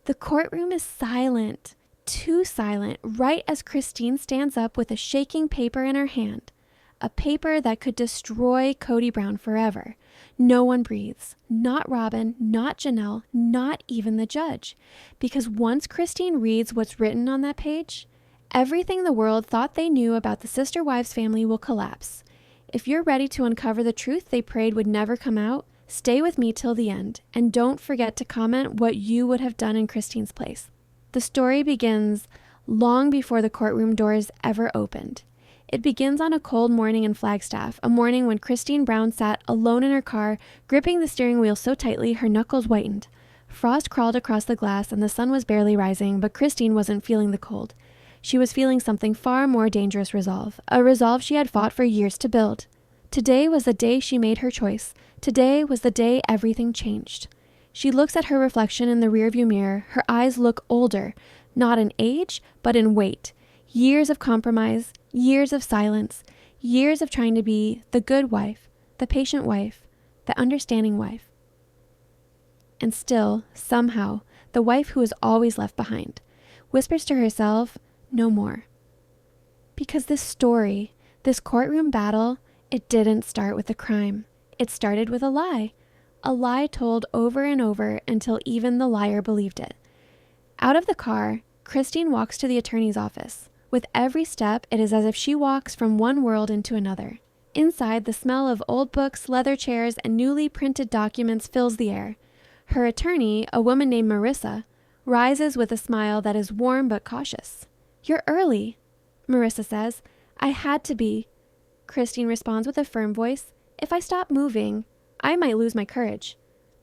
The courtroom is silent, too silent, right as Christine stands up with a shaking paper in her hand. A paper that could destroy Cody Brown forever. No one breathes. Not Robin, not Janelle, not even the judge. Because once Christine reads what's written on that page, everything the world thought they knew about the Sister Wives family will collapse. If you're ready to uncover the truth they prayed would never come out, stay with me till the end, and don't forget to comment what you would have done in Christine's place. The story begins long before the courtroom doors ever opened. It begins on a cold morning in Flagstaff, a morning when Christine Brown sat alone in her car, gripping the steering wheel so tightly her knuckles whitened. Frost crawled across the glass and the sun was barely rising, but Christine wasn't feeling the cold. She was feeling something far more dangerous resolve, a resolve she had fought for years to build. Today was the day she made her choice. Today was the day everything changed. She looks at her reflection in the rearview mirror. Her eyes look older, not in age, but in weight. Years of compromise, years of silence, years of trying to be the good wife, the patient wife, the understanding wife. And still, somehow, the wife who is always left behind, whispers to herself, no more. Because this story, this courtroom battle, it didn't start with a crime. It started with a lie told over and over until even the liar believed it. Out of the car, Christine walks to the attorney's office. With every step, it is as if she walks from one world into another. Inside, the smell of old books, leather chairs, and newly printed documents fills the air. Her attorney, a woman named Marissa, rises with a smile that is warm but cautious. "You're early," Marissa says. "I had to be." Christine responds with a firm voice. "If I stop moving, I might lose my courage."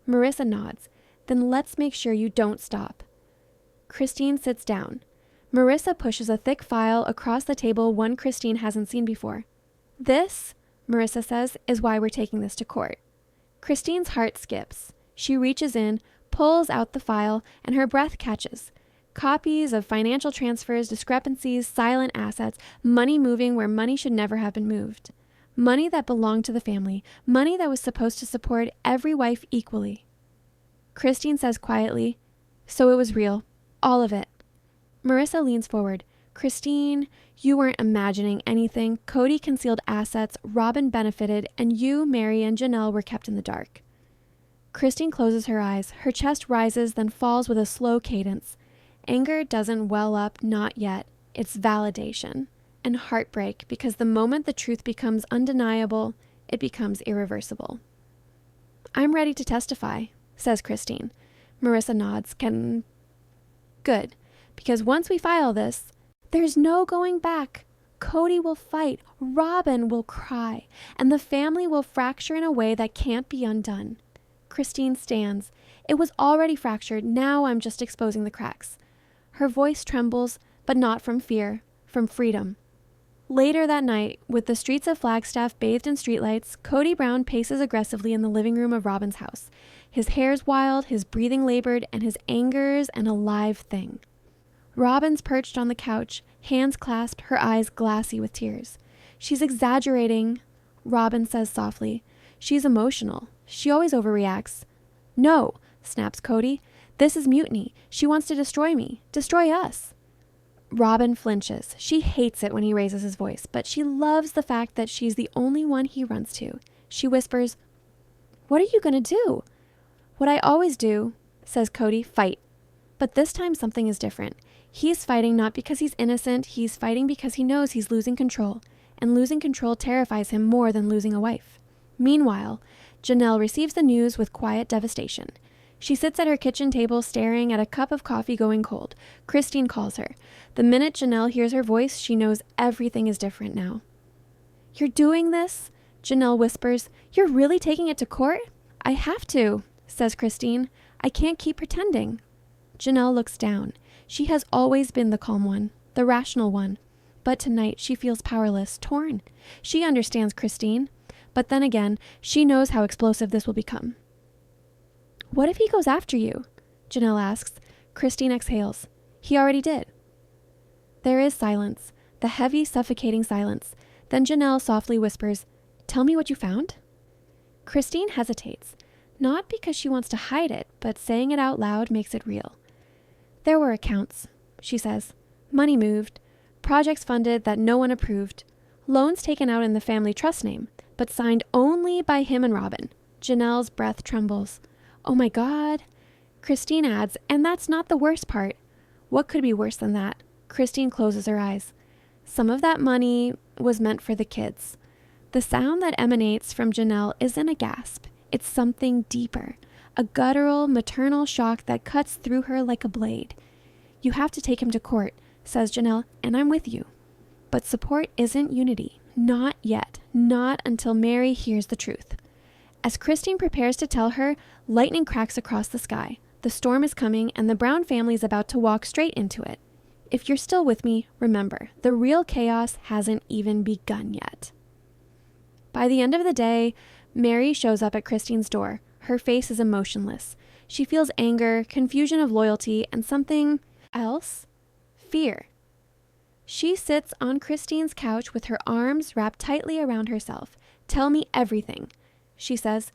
Marissa nods. "Then let's make sure you don't stop." Christine sits down. Marissa pushes a thick file across the table, one Christine hasn't seen before. "This," Marissa says, "is why we're taking this to court." Christine's heart skips. She reaches in, pulls out the file, and her breath catches. Copies of financial transfers, discrepancies, silent assets, money moving where money should never have been moved. Money that belonged to the family, money that was supposed to support every wife equally. Christine says quietly, "So it was real, all of it." Marissa leans forward. "Christine, you weren't imagining anything. Cody concealed assets, Robin benefited, and you, Mary, and Janelle were kept in the dark." Christine closes her eyes. Her chest rises, then falls with a slow cadence. Anger doesn't well up, not yet. It's validation and heartbreak, because the moment the truth becomes undeniable, it becomes irreversible. "I'm ready to testify," says Christine. Marissa nods. Good. Because once we file this, there's no going back. Cody will fight, Robin will cry, and the family will fracture in a way that can't be undone. Christine stands. It was already fractured, now I'm just exposing the cracks. Her voice trembles, but not from fear, from freedom. Later that night, with the streets of Flagstaff bathed in streetlights, Cody Brown paces aggressively in the living room of Robin's house. His hair's wild, his breathing labored, and his anger's an alive thing. Robin's perched on the couch, hands clasped, her eyes glassy with tears. "She's exaggerating," Robin says softly. "She's emotional. She always overreacts." "No," snaps Cody. "This is mutiny. She wants to destroy me, destroy us." Robin flinches. She hates it when he raises his voice, but she loves the fact that she's the only one he runs to. She whispers, "What are you going to do?" "What I always do," says Cody, "fight." But this time something is different. He's fighting not because he's innocent, he's fighting because he knows he's losing control, and losing control terrifies him more than losing a wife. Meanwhile, Janelle receives the news with quiet devastation. She sits at her kitchen table staring at a cup of coffee going cold. Christine calls her. The minute Janelle hears her voice, she knows everything is different now. "You're doing this?" Janelle whispers. "You're really taking it to court?" "I have to," says Christine. "I can't keep pretending." Janelle looks down. She has always been the calm one, the rational one. But tonight she feels powerless, torn. She understands Christine, but then again, she knows how explosive this will become. "What if he goes after you?" Janelle asks. Christine exhales. "He already did." There is silence, the heavy, suffocating silence. Then Janelle softly whispers, "Tell me what you found?" Christine hesitates, not because she wants to hide it, but saying it out loud makes it real. There were accounts, she says. Money moved. Projects funded that no one approved. Loans taken out in the family trust name, but signed only by him and Robin. Janelle's breath trembles. Oh my God. Christine adds, and that's not the worst part. What could be worse than that? Christine closes her eyes. Some of that money was meant for the kids. The sound that emanates from Janelle isn't a gasp. It's something deeper. A guttural, maternal shock that cuts through her like a blade. You have to take him to court, says Janelle, and I'm with you. But support isn't unity. Not yet. Not until Mary hears the truth. As Christine prepares to tell her, lightning cracks across the sky. The storm is coming, and the Brown family is about to walk straight into it. If you're still with me, remember, the real chaos hasn't even begun yet. By the end of the day, Mary shows up at Christine's door. Her face is emotionless. She feels anger, confusion of loyalty, and something else? Fear. She sits on Christine's couch with her arms wrapped tightly around herself. Tell me everything, she says.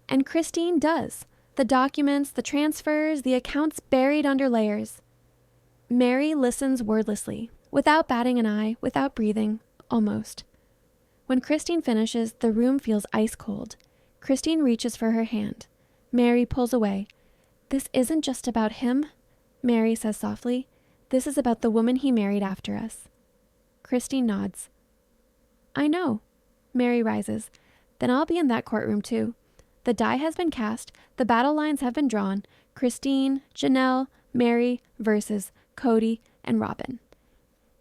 And Christine does. The documents, the transfers, the accounts buried under layers. Mary listens wordlessly, without batting an eye, without breathing, almost. When Christine finishes, the room feels ice cold. Christine reaches for her hand. Mary pulls away. This isn't just about him, Mary says softly. This is about the woman he married after us. Christine nods. I know. Mary rises. Then I'll be in that courtroom too. The die has been cast. The battle lines have been drawn. Christine, Janelle, Mary versus Cody and Robin.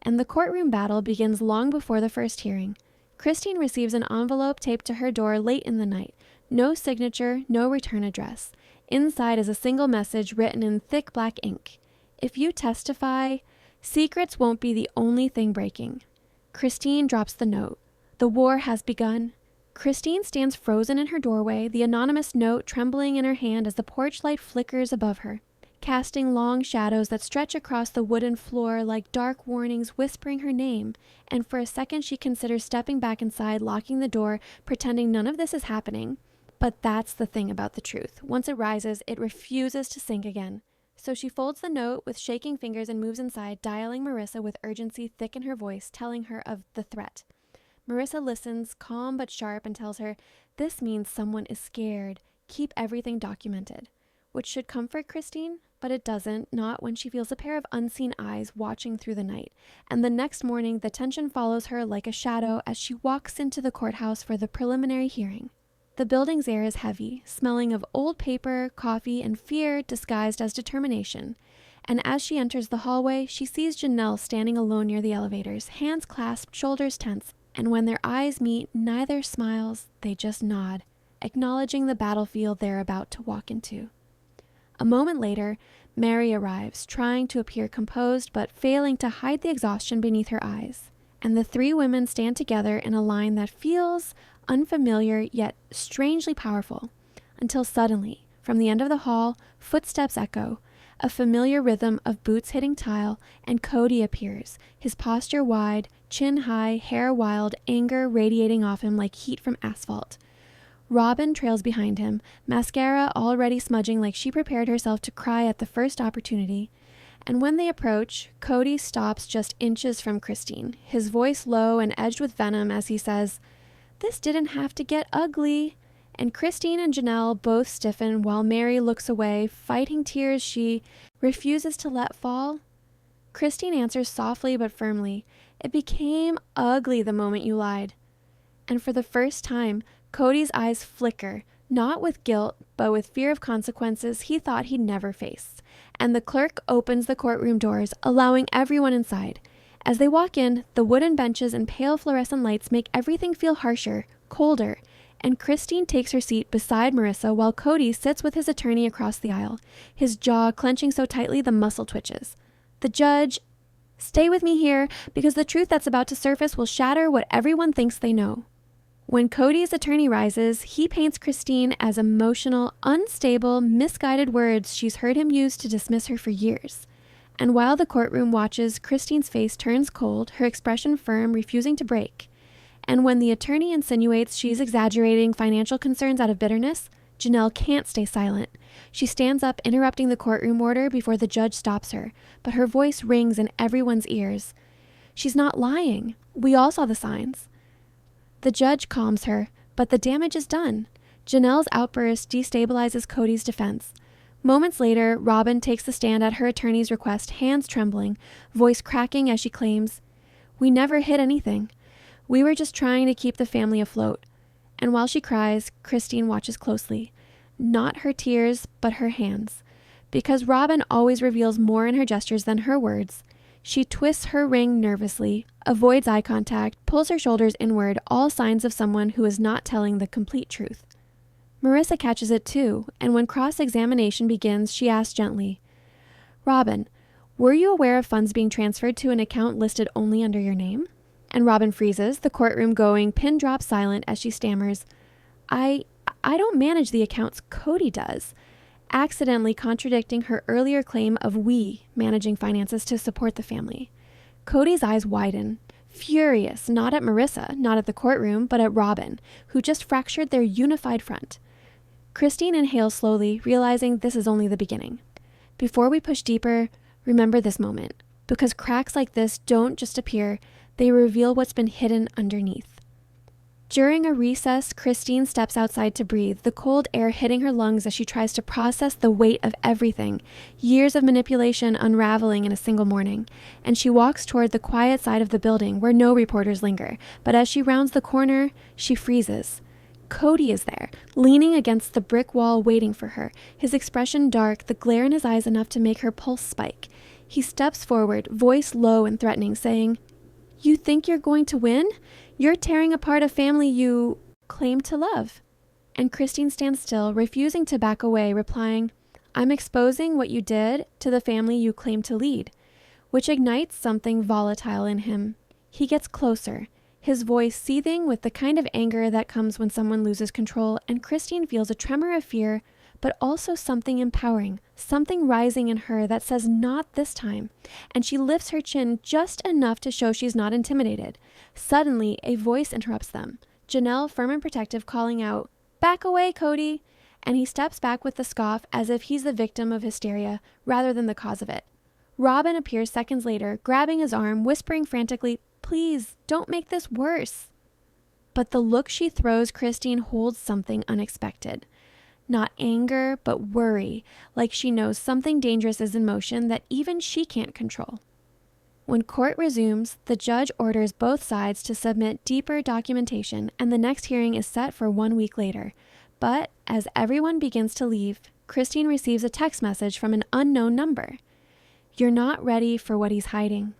And the courtroom battle begins long before the first hearing. Christine receives an envelope taped to her door late in the night. No signature, no return address. Inside is a single message written in thick black ink. If you testify, secrets won't be the only thing breaking. Christine drops the note. The war has begun. Christine stands frozen in her doorway, the anonymous note trembling in her hand as the porch light flickers above her, casting long shadows that stretch across the wooden floor like dark warnings whispering her name. And for a second she considers stepping back inside, locking the door, pretending none of this is happening. But that's the thing about the truth. Once it rises, it refuses to sink again. So she folds the note with shaking fingers and moves inside, dialing Marissa with urgency thick in her voice, telling her of the threat. Marissa listens, calm but sharp, and tells her, this means someone is scared. Keep everything documented. Which should comfort Christine, but it doesn't, not when she feels a pair of unseen eyes watching through the night. And the next morning, the tension follows her like a shadow as she walks into the courthouse for the preliminary hearing. The building's air is heavy, smelling of old paper, coffee, and fear disguised as determination. And as she enters the hallway, she sees Janelle standing alone near the elevators, hands clasped, shoulders tense. And when their eyes meet, neither smiles, they just nod, acknowledging the battlefield they're about to walk into. A moment later, Mary arrives, trying to appear composed but failing to hide the exhaustion beneath her eyes. And the three women stand together in a line that feels unfamiliar yet strangely powerful, until suddenly, from the end of the hall, footsteps echo, a familiar rhythm of boots hitting tile, and Cody appears, his posture wide, chin high, hair wild, anger radiating off him like heat from asphalt. Robin trails behind him, mascara already smudging like she prepared herself to cry at the first opportunity. And when they approach, Cody stops just inches from Christine, his voice low and edged with venom as he says, "This didn't have to get ugly." And Christine and Janelle both stiffen while Mary looks away, fighting tears she refuses to let fall. Christine answers softly but firmly, "It became ugly the moment you lied." And for the first time, Cody's eyes flicker, not with guilt, but with fear of consequences he thought he'd never face. And the clerk opens the courtroom doors, allowing everyone inside. As they walk in, the wooden benches and pale fluorescent lights make everything feel harsher, colder, and Christine takes her seat beside Marissa while Cody sits with his attorney across the aisle, his jaw clenching so tightly the muscle twitches. The judge, "Stay with me here, because the truth that's about to surface will shatter what everyone thinks they know." When Cody's attorney rises, he paints Christine as emotional, unstable, misguided words she's heard him use to dismiss her for years. And while the courtroom watches, Christine's face turns cold, her expression firm, refusing to break. And when the attorney insinuates she's exaggerating financial concerns out of bitterness, Janelle can't stay silent. She stands up, interrupting the courtroom order before the judge stops her, but her voice rings in everyone's ears. She's not lying. We all saw the signs. The judge calms her, but the damage is done. Janelle's outburst destabilizes Cody's defense. Moments later, Robin takes the stand at her attorney's request, hands trembling, voice cracking as she claims, "We never hid anything. We were just trying to keep the family afloat." And while she cries, Christine watches closely. Not her tears, but her hands. Because Robin always reveals more in her gestures than her words, she twists her ring nervously, avoids eye contact, pulls her shoulders inward, all signs of someone who is not telling the complete truth. Marissa catches it too, and when cross-examination begins, she asks gently, "Robin, were you aware of funds being transferred to an account listed only under your name?" And Robin freezes, the courtroom going pin-drop silent as she stammers, I don't manage the accounts, Cody does," accidentally contradicting her earlier claim of we managing finances to support the family. Cody's eyes widen, furious, not at Marissa, not at the courtroom, but at Robin, who just fractured their unified front. Christine inhales slowly, realizing this is only the beginning. Before we push deeper, remember this moment, because cracks like this don't just appear, they reveal what's been hidden underneath. During a recess, Christine steps outside to breathe, the cold air hitting her lungs as she tries to process the weight of everything, years of manipulation unraveling in a single morning. And she walks toward the quiet side of the building where no reporters linger. But as she rounds the corner, she freezes. Cody is there, leaning against the brick wall waiting for her, his expression dark, the glare in his eyes enough to make her pulse spike. He steps forward, voice low and threatening, saying, "You think you're going to win? You're tearing apart a family you claim to love." And Christine stands still, refusing to back away, replying, "I'm exposing what you did to the family you claim to lead," which ignites something volatile in him. He gets closer, his voice seething with the kind of anger that comes when someone loses control, and Christine feels a tremor of fear, but also something empowering, something rising in her that says not this time, and she lifts her chin just enough to show she's not intimidated. Suddenly, a voice interrupts them, Janelle, firm and protective, calling out, "Back away, Cody," and he steps back with a scoff as if he's the victim of hysteria rather than the cause of it. Robin appears seconds later, grabbing his arm, whispering frantically, "Please, don't make this worse." But the look she throws Christine holds something unexpected. Not anger, but worry, like she knows something dangerous is in motion that even she can't control. When court resumes, the judge orders both sides to submit deeper documentation, and the next hearing is set for 1 week later. But as everyone begins to leave, Christine receives a text message from an unknown number. "You're not ready for what he's hiding."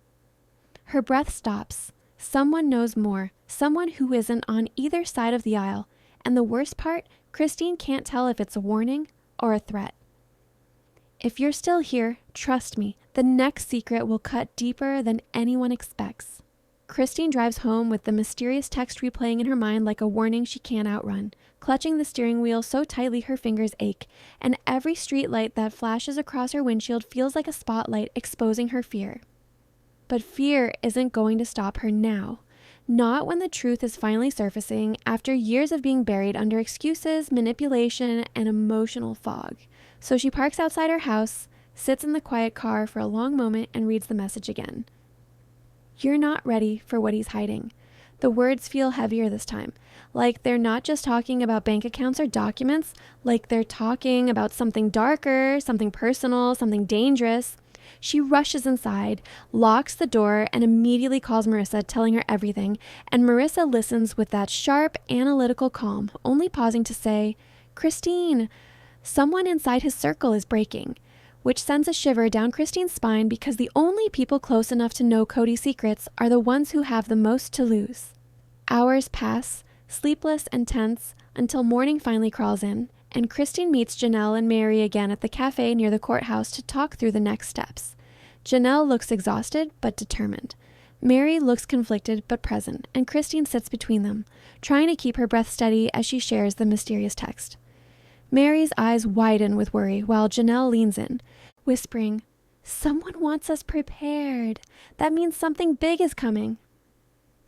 Her breath stops. Someone knows more, someone who isn't on either side of the aisle, and the worst part, Christine can't tell if it's a warning or a threat. "If you're still here, trust me, the next secret will cut deeper than anyone expects." Christine drives home with the mysterious text replaying in her mind like a warning she can't outrun, clutching the steering wheel so tightly her fingers ache, and every street light that flashes across her windshield feels like a spotlight exposing her fear. But fear isn't going to stop her now. Not when the truth is finally surfacing after years of being buried under excuses, manipulation, and emotional fog. So she parks outside her house, sits in the quiet car for a long moment, and reads the message again. "You're not ready for what he's hiding." The words feel heavier this time, like they're not just talking about bank accounts or documents, like they're talking about something darker, something personal, something dangerous. She rushes inside, locks the door, and immediately calls Marissa, telling her everything, and Marissa listens with that sharp, analytical calm, only pausing to say, "Christine, someone inside his circle is breaking," which sends a shiver down Christine's spine because the only people close enough to know Cody's secrets are the ones who have the most to lose. Hours pass, sleepless and tense, until morning finally crawls in, and Christine meets Janelle and Mary again at the cafe near the courthouse to talk through the next steps. Janelle looks exhausted but determined. Mary looks conflicted but present, and Christine sits between them, trying to keep her breath steady as she shares the mysterious text. Mary's eyes widen with worry while Janelle leans in, whispering, "Someone wants us prepared. That means something big is coming."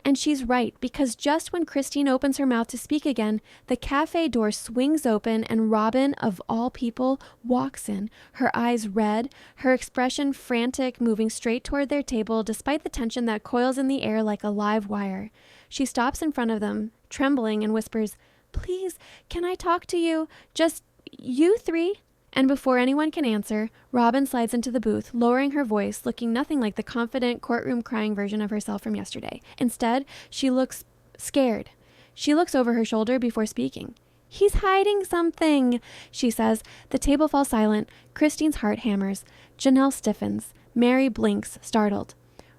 And she's right, because just when Christine opens her mouth to speak again, the cafe door swings open and Robin, of all people, walks in, her eyes red, her expression frantic, moving straight toward their table despite the tension that coils in the air like a live wire. She stops in front of them, trembling, and whispers, "Please, can I talk to you? Just you three?" And before anyone can answer, Robin slides into the booth, lowering her voice, looking nothing like the confident courtroom crying version of herself from yesterday. Instead, she looks scared. She looks over her shoulder before speaking. "He's hiding something," she says. The table falls silent. Christine's heart hammers. Janelle stiffens. Mary blinks, startled.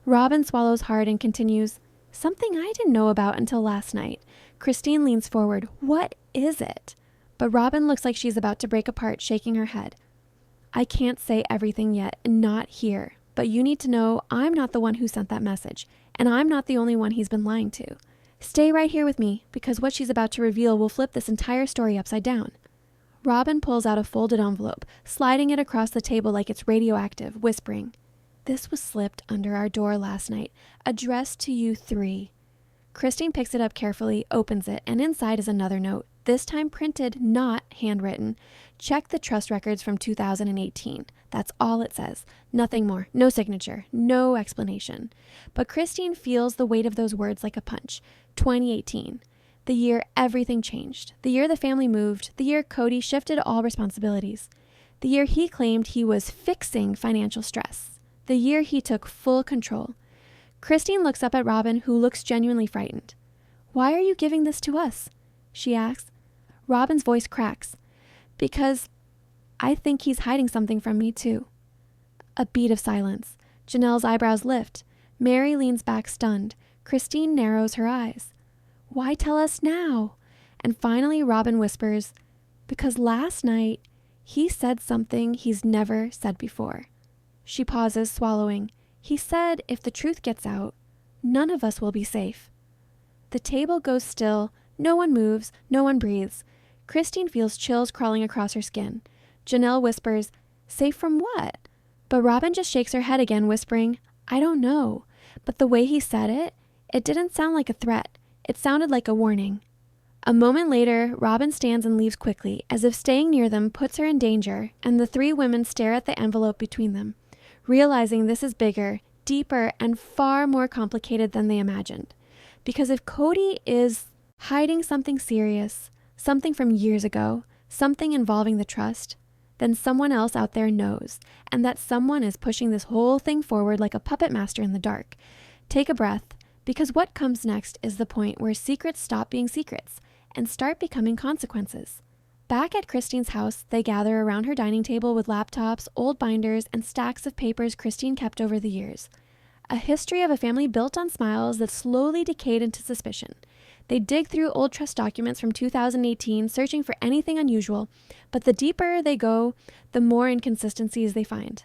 Robin swallows hard and continues, "Something I didn't know about until last night." Christine leans forward. "What is it?" But Robin looks like she's about to break apart, shaking her head. "I can't say everything yet, not here. But you need to know I'm not the one who sent that message, and I'm not the only one he's been lying to. Stay right here with me, because what she's about to reveal will flip this entire story upside down." Robin pulls out a folded envelope, sliding it across the table like it's radioactive, whispering, "This was slipped under our door last night, addressed to you three." Christine picks it up carefully, opens it, and inside is another note, this time printed, not handwritten. "Check the trust records from 2018. That's all it says. Nothing more. No signature. No explanation. But Christine feels the weight of those words like a punch. 2018. The year everything changed. The year the family moved. The year Cody shifted all responsibilities. The year he claimed he was fixing financial stress. The year he took full control. Christine looks up at Robin, who looks genuinely frightened. "Why are you giving this to us?" she asks. Robin's voice cracks. "Because I think he's hiding something from me, too." A beat of silence. Janelle's eyebrows lift. Mary leans back stunned. Christine narrows her eyes. "Why tell us now?" And finally Robin whispers, "Because last night he said something he's never said before." She pauses, swallowing. "He said if the truth gets out, none of us will be safe." The table goes still. No one moves. No one breathes. Christine feels chills crawling across her skin. Janelle whispers, "Safe from what?" But Robin just shakes her head again, whispering, "I don't know." But the way he said it, it didn't sound like a threat. It sounded like a warning. A moment later, Robin stands and leaves quickly, as if staying near them puts her in danger, and the three women stare at the envelope between them, realizing this is bigger, deeper, and far more complicated than they imagined. Because if Cody is hiding something serious, something from years ago, something involving the trust, then someone else out there knows, and that someone is pushing this whole thing forward like a puppet master in the dark. Take a breath, because what comes next is the point where secrets stop being secrets and start becoming consequences. Back at Christine's house, they gather around her dining table with laptops, old binders, and stacks of papers Christine kept over the years. A history of a family built on smiles that slowly decayed into suspicion. They dig through old trust documents from 2018, searching for anything unusual, but the deeper they go, the more inconsistencies they find.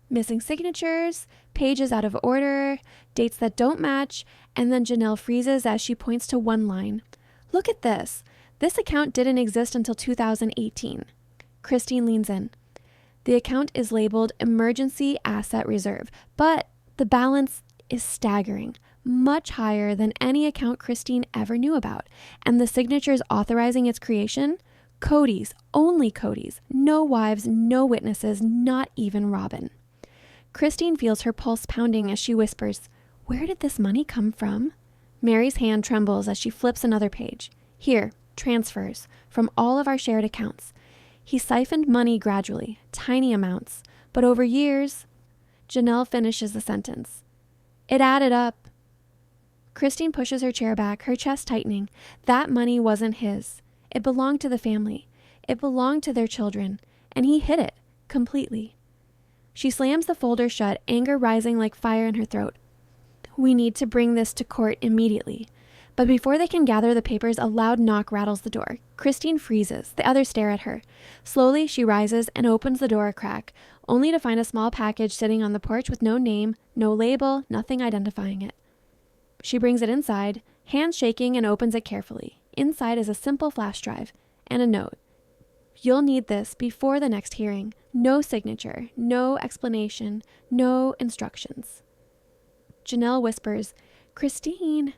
Missing signatures, pages out of order, dates that don't match, and then Janelle freezes as she points to one line. "Look at this. This account didn't exist until 2018. Christine leans in. The account is labeled Emergency Asset Reserve, but the balance is staggering, much higher than any account Christine ever knew about. And the signatures authorizing its creation? Cody's, only Cody's. No wives, no witnesses, not even Robin. Christine feels her pulse pounding as she whispers, "Where did this money come from?" Mary's hand trembles as she flips another page. "Here, transfers from all of our shared accounts. He siphoned money gradually, tiny amounts, but over years." Janelle finishes the sentence. "It added up." Christine pushes her chair back, her chest tightening. That money wasn't his. It belonged to the family. It belonged to their children, and he hid it completely. She slams the folder shut, anger rising like fire in her throat. "We need to bring this to court immediately." But before they can gather the papers, a loud knock rattles the door. Christine freezes. The others stare at her. Slowly, she rises and opens the door a crack, only to find a small package sitting on the porch with no name, no label, nothing identifying it. She brings it inside, hands shaking, and opens it carefully. Inside is a simple flash drive and a note. "You'll need this before the next hearing. No signature, no explanation, no instructions." Janelle whispers, "Christine."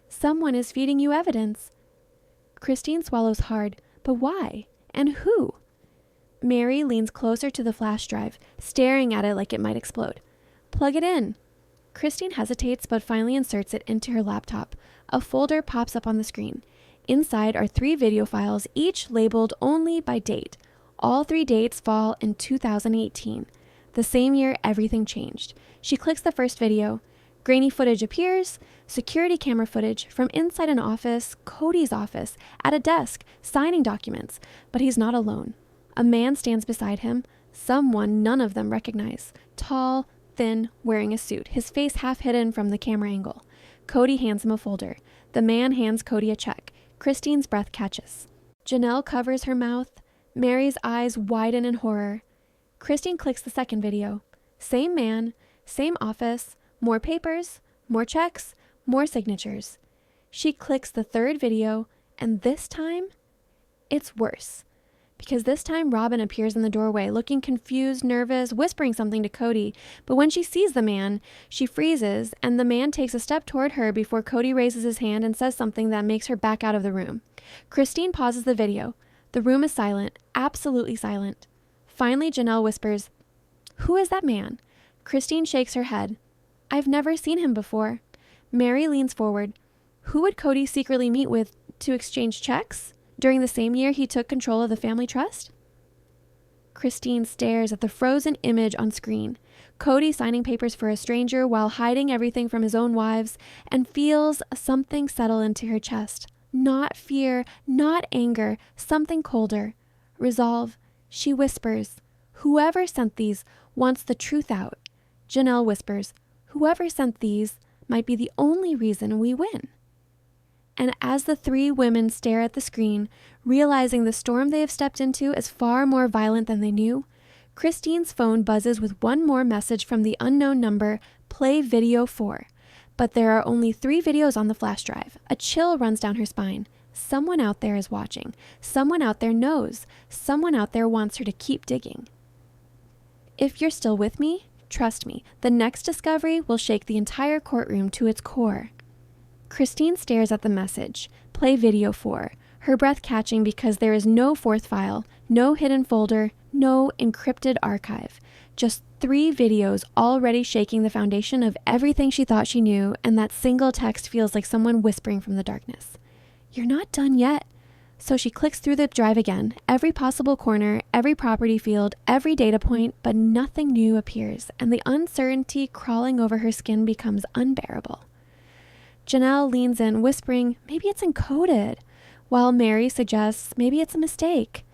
Someone is feeding you evidence. Christine swallows hard. But why? And who? Mary leans closer to the flash drive, staring at it like it might explode. Plug it in. Christine hesitates but finally inserts it into her laptop. A folder pops up on the screen. Inside are 3 video files, each labeled only by date. All 3 dates fall in 2018, the same year everything changed. She clicks the first video. Grainy footage appears, security camera footage from inside an office, Cody's office, at a desk, signing documents, but he's not alone. A man stands beside him, someone none of them recognize. Tall, thin, wearing a suit, his face half hidden from the camera angle. Cody hands him a folder. The man hands Cody a check. Christine's breath catches. Janelle covers her mouth. Mary's eyes widen in horror. Christine clicks the second video. Same man, same office, more papers, more checks, more signatures. She clicks the third video, and this time, it's worse. Because this time Robin appears in the doorway, looking confused, nervous, whispering something to Cody. But when she sees the man, she freezes, and the man takes a step toward her before Cody raises his hand and says something that makes her back out of the room. Christine pauses the video. The room is silent, absolutely silent. Finally, Janelle whispers, "Who is that man?" Christine shakes her head. "I've never seen him before." Mary leans forward. Who would Cody secretly meet with to exchange checks? During the same year he took control of the family trust? Christine stares at the frozen image on screen. Cody signing papers for a stranger while hiding everything from his own wives, and feels something settle into her chest. Not fear, not anger, something colder. Resolve. She whispers, "Whoever sent these wants the truth out." Janelle whispers, "Whoever sent these might be the only reason we win." And as the 3 women stare at the screen, realizing the storm they have stepped into is far more violent than they knew, Christine's phone buzzes with one more message from the unknown number, "Play video 4." But there are only 3 videos on the flash drive. A chill runs down her spine. Someone out there is watching. Someone out there knows. Someone out there wants her to keep digging. If you're still with me, trust me, the next discovery will shake the entire courtroom to its core. Christine stares at the message, "Play video 4," her breath catching because there is no 4th file, no hidden folder, no encrypted archive. Just 3 videos already shaking the foundation of everything she thought she knew, and that single text feels like someone whispering from the darkness. "You're not done yet." So she clicks through the drive again, every possible corner, every property field, every data point, but nothing new appears, and the uncertainty crawling over her skin becomes unbearable. Janelle leans in, whispering, "Maybe it's encoded," while Mary suggests, "Maybe it's a mistake."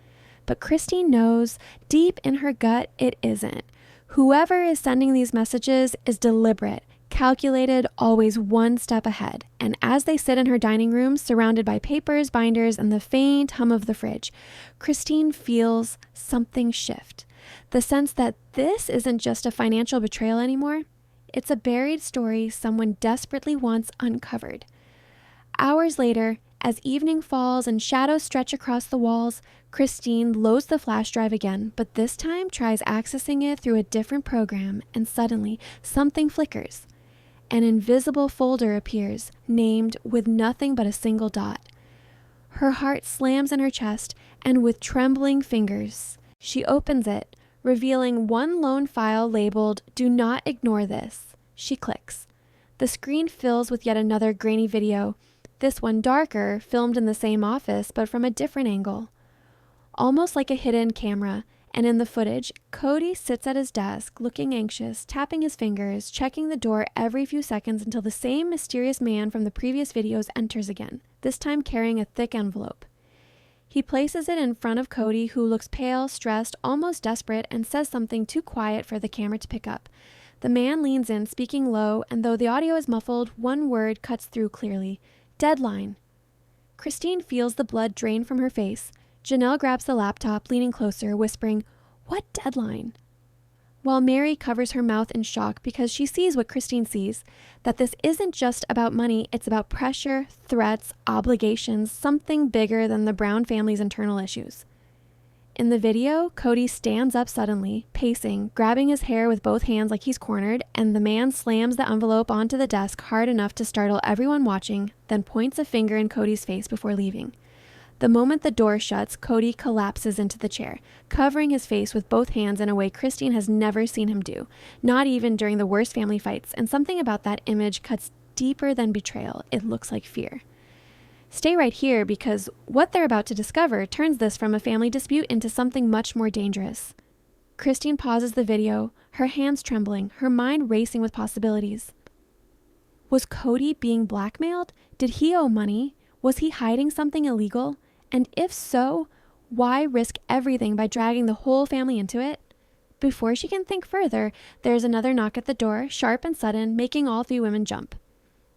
But Christine knows, deep in her gut, it isn't. Whoever is sending these messages is deliberate, calculated, always one step ahead. And as they sit in her dining room, surrounded by papers, binders, and the faint hum of the fridge, Christine feels something shift. The sense that this isn't just a financial betrayal anymore. It's a buried story someone desperately wants uncovered. Hours later, as evening falls and shadows stretch across the walls, Christine loads the flash drive again, but this time tries accessing it through a different program, and suddenly something flickers. An invisible folder appears, named with nothing but a single dot. Her heart slams in her chest, and with trembling fingers, she opens it, revealing one lone file labeled, "Do not ignore this." She clicks. The screen fills with yet another grainy video, this one darker, filmed in the same office but from a different angle. Almost like a hidden camera, and in the footage, Cody sits at his desk, looking anxious, tapping his fingers, checking the door every few seconds until the same mysterious man from the previous videos enters again, this time carrying a thick envelope. He places it in front of Cody, who looks pale, stressed, almost desperate, and says something too quiet for the camera to pick up. The man leans in, speaking low, and though the audio is muffled, one word cuts through clearly. "Deadline." Christine feels the blood drain from her face. Janelle grabs the laptop, leaning closer, whispering, "What deadline?" While Mary covers her mouth in shock because she sees what Christine sees, that this isn't just about money, it's about pressure, threats, obligations, something bigger than the Brown family's internal issues. In the video, Cody stands up suddenly, pacing, grabbing his hair with both hands like he's cornered, and the man slams the envelope onto the desk hard enough to startle everyone watching, then points a finger in Cody's face before leaving. The moment the door shuts, Cody collapses into the chair, covering his face with both hands in a way Christine has never seen him do, not even during the worst family fights, and something about that image cuts deeper than betrayal. It looks like fear. Stay right here because what they're about to discover turns this from a family dispute into something much more dangerous. Christine pauses the video, her hands trembling, her mind racing with possibilities. Was Cody being blackmailed? Did he owe money? Was he hiding something illegal? And if so, why risk everything by dragging the whole family into it? Before she can think further, there's another knock at the door, sharp and sudden, making all three women jump.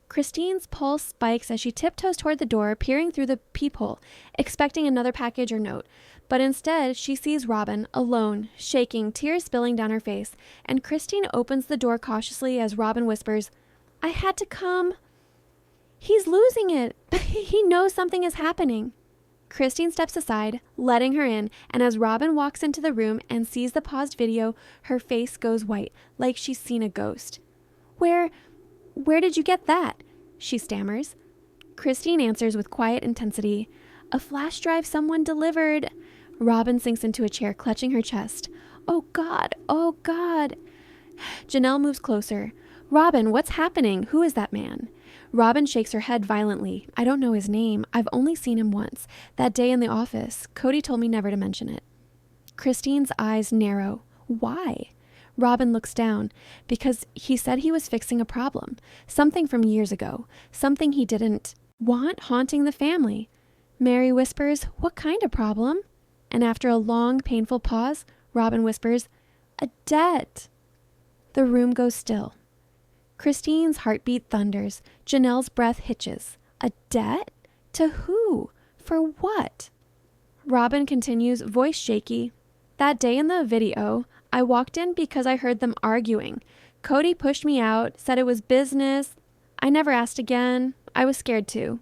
Christine's pulse spikes as she tiptoes toward the door, peering through the peephole, expecting another package or note. But instead, she sees Robin, alone, shaking, tears spilling down her face, and Christine opens the door cautiously as Robin whispers, "I had to come." He's losing it. He knows something is happening. Christine steps aside, letting her in, and as Robin walks into the room and sees the paused video, her face goes white, like she's seen a ghost. Where did you get that?" she stammers. Christine answers with quiet intensity, "A flash drive someone delivered." Robin sinks into a chair, clutching her chest. "Oh God, oh God." Janelle moves closer. "Robin, what's happening? Who is that man?" Robin shakes her head violently. "I don't know his name. I've only seen him once. That day in the office. Cody told me never to mention it." Christine's eyes narrow. Why? Robin looks down. Because he said he was fixing a problem. Something from years ago. Something he didn't want haunting the family. Mary whispers, "What kind of problem?" And after a long, painful pause, Robin whispers, "A debt." The room goes still. Christine's heartbeat thunders. Janelle's breath hitches. A debt? To who? For what? Robin continues, voice shaky. "That day in the video, I walked in because I heard them arguing. Cody pushed me out, said it was business. I never asked again. I was scared too."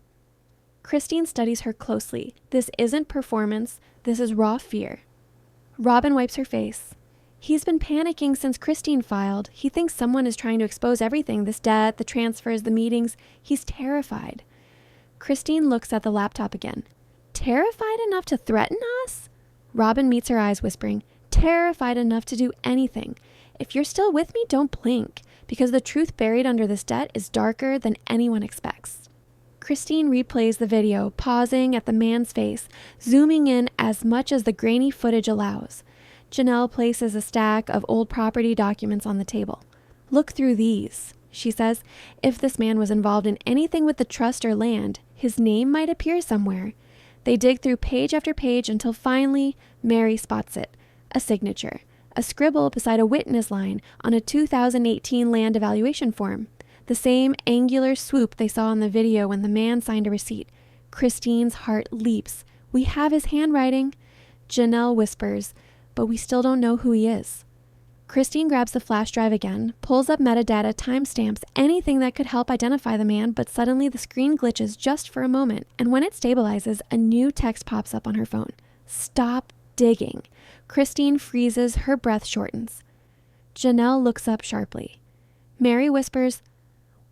Christine studies her closely. This isn't performance. This is raw fear. Robin wipes her face. "He's been panicking since Christine filed. He thinks someone is trying to expose everything, this debt, the transfers, the meetings. He's terrified." Christine looks at the laptop again. "Terrified enough to threaten us?" Robin meets her eyes, whispering, "Terrified enough to do anything. If you're still with me, don't blink, because the truth buried under this debt is darker than anyone expects." Christine replays the video, pausing at the man's face, zooming in as much as the grainy footage allows. Janelle places a stack of old property documents on the table. "Look through these," she says. "If this man was involved in anything with the trust or land, his name might appear somewhere." They dig through page after page until finally Mary spots it. A signature. A scribble beside a witness line on a 2018 land evaluation form. The same angular swoop they saw in the video when the man signed a receipt. Christine's heart leaps. "We have his handwriting." Janelle whispers, "But we still don't know who he is." Christine grabs the flash drive again, pulls up metadata, timestamps, anything that could help identify the man, but suddenly the screen glitches just for a moment, and when it stabilizes, a new text pops up on her phone. "Stop digging." Christine freezes, her breath shortens. Janelle looks up sharply. Mary whispers,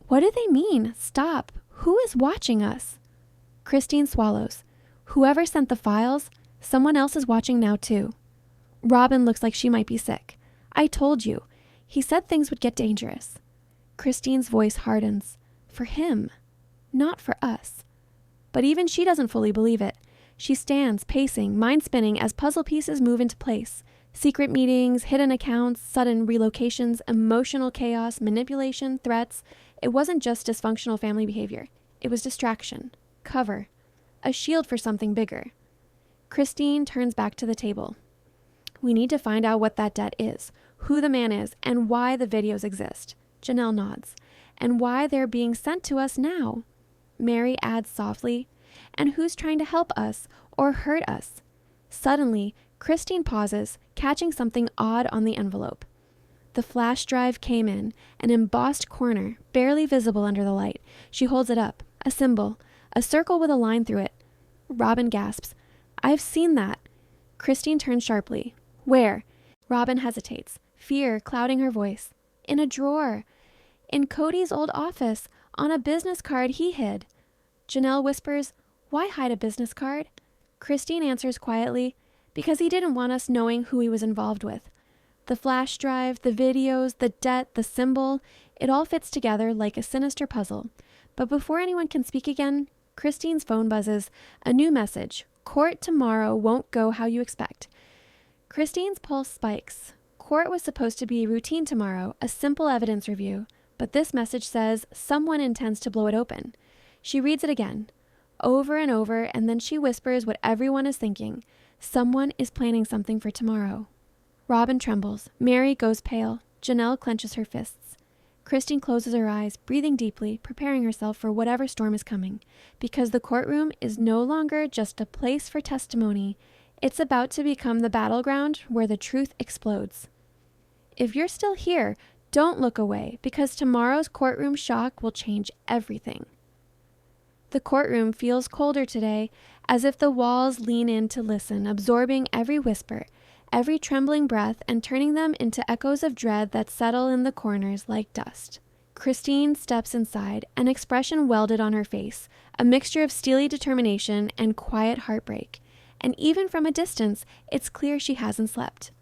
"What do they mean? Stop. Who is watching us?" Christine swallows. "Whoever sent the files, someone else is watching now too." Robin looks like she might be sick. "I told you. He said things would get dangerous." Christine's voice hardens. For him, not for us. But even she doesn't fully believe it. She stands, pacing, mind spinning as puzzle pieces move into place. Secret meetings, hidden accounts, sudden relocations, emotional chaos, manipulation, threats. It wasn't just dysfunctional family behavior. It was distraction, cover, a shield for something bigger. Christine turns back to the table. "We need to find out what that debt is, who the man is, and why the videos exist." Janelle nods. "And why they're being sent to us now." Mary adds softly, "And who's trying to help us or hurt us?" Suddenly, Christine pauses, catching something odd on the envelope. The flash drive came in, an embossed corner, barely visible under the light. She holds it up, a symbol, a circle with a line through it. Robin gasps, "I've seen that." Christine turns sharply. Where? Robin hesitates, fear clouding her voice. In a drawer. In Cody's old office, on a business card he hid. Janelle whispers, why hide a business card? Christine answers quietly, because he didn't want us knowing who he was involved with. The flash drive, the videos, the debt, the symbol, it all fits together like a sinister puzzle. But before anyone can speak again, Christine's phone buzzes. A new message. Court tomorrow won't go how you expect. Christine's pulse spikes. Court was supposed to be routine tomorrow, a simple evidence review. But this message says someone intends to blow it open. She reads it again, over and over, and then she whispers what everyone is thinking. Someone is planning something for tomorrow. Robin trembles. Mary goes pale. Janelle clenches her fists. Christine closes her eyes, breathing deeply, preparing herself for whatever storm is coming. Because the courtroom is no longer just a place for testimony. It's about to become the battleground where the truth explodes. If you're still here, don't look away, because tomorrow's courtroom shock will change everything. The courtroom feels colder today, as if the walls lean in to listen, absorbing every whisper, every trembling breath, and turning them into echoes of dread that settle in the corners like dust. Christine steps inside, an expression welded on her face, a mixture of steely determination and quiet heartbreak. And even from a distance, it's clear she hasn't slept.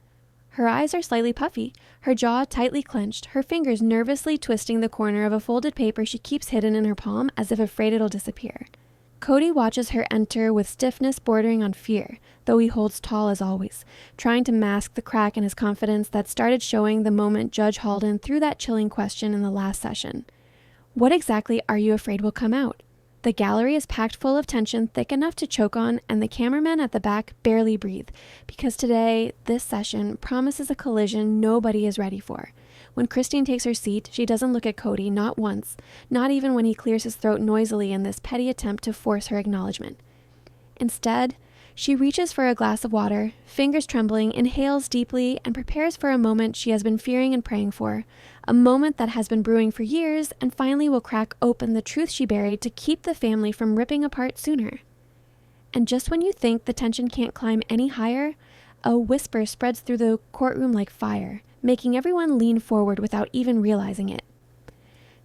Her eyes are slightly puffy, her jaw tightly clenched, her fingers nervously twisting the corner of a folded paper she keeps hidden in her palm as if afraid it'll disappear. Cody watches her enter with stiffness bordering on fear, though he holds tall as always, trying to mask the crack in his confidence that started showing the moment Judge Halden threw that chilling question in the last session. What exactly are you afraid will come out? The gallery is packed full of tension thick enough to choke on, and the cameramen at the back barely breathe, because today, this session promises a collision nobody is ready for. When Christine takes her seat, she doesn't look at Cody, not once, not even when he clears his throat noisily in this petty attempt to force her acknowledgement. Instead, she reaches for a glass of water, fingers trembling, inhales deeply, and prepares for a moment she has been fearing and praying for, a moment that has been brewing for years and finally will crack open the truth she buried to keep the family from ripping apart sooner. And just when you think the tension can't climb any higher, a whisper spreads through the courtroom like fire, making everyone lean forward without even realizing it.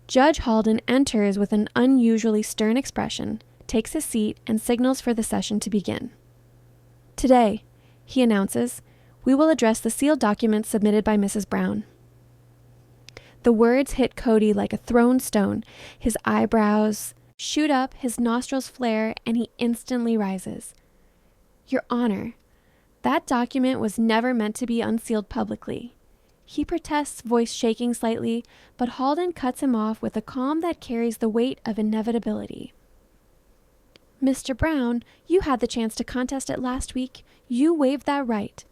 Judge Halden enters with an unusually stern expression, takes his seat, and signals for the session to begin. Today, he announces, we will address the sealed documents submitted by Mrs. Brown. The words hit Cody like a thrown stone. His eyebrows shoot up, his nostrils flare, and he instantly rises. Your Honor, that document was never meant to be unsealed publicly. He protests, voice shaking slightly, but Halden cuts him off with a calm that carries the weight of inevitability. Mr. Brown, you had the chance to contest it last week. You waived that right.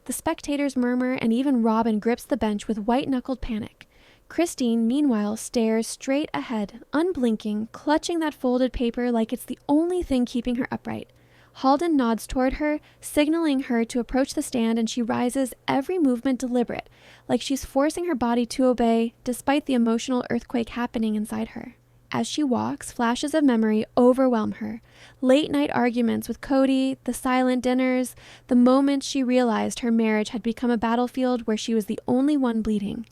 The spectators murmur, and even Robin grips the bench with white-knuckled panic. Christine, meanwhile, stares straight ahead, unblinking, clutching that folded paper like it's the only thing keeping her upright. Halden nods toward her, signaling her to approach the stand, and she rises, every movement deliberate, like she's forcing her body to obey, despite the emotional earthquake happening inside her. As she walks, flashes of memory overwhelm her. Late-night arguments with Cody, the silent dinners, the moment she realized her marriage had become a battlefield where she was the only one bleeding.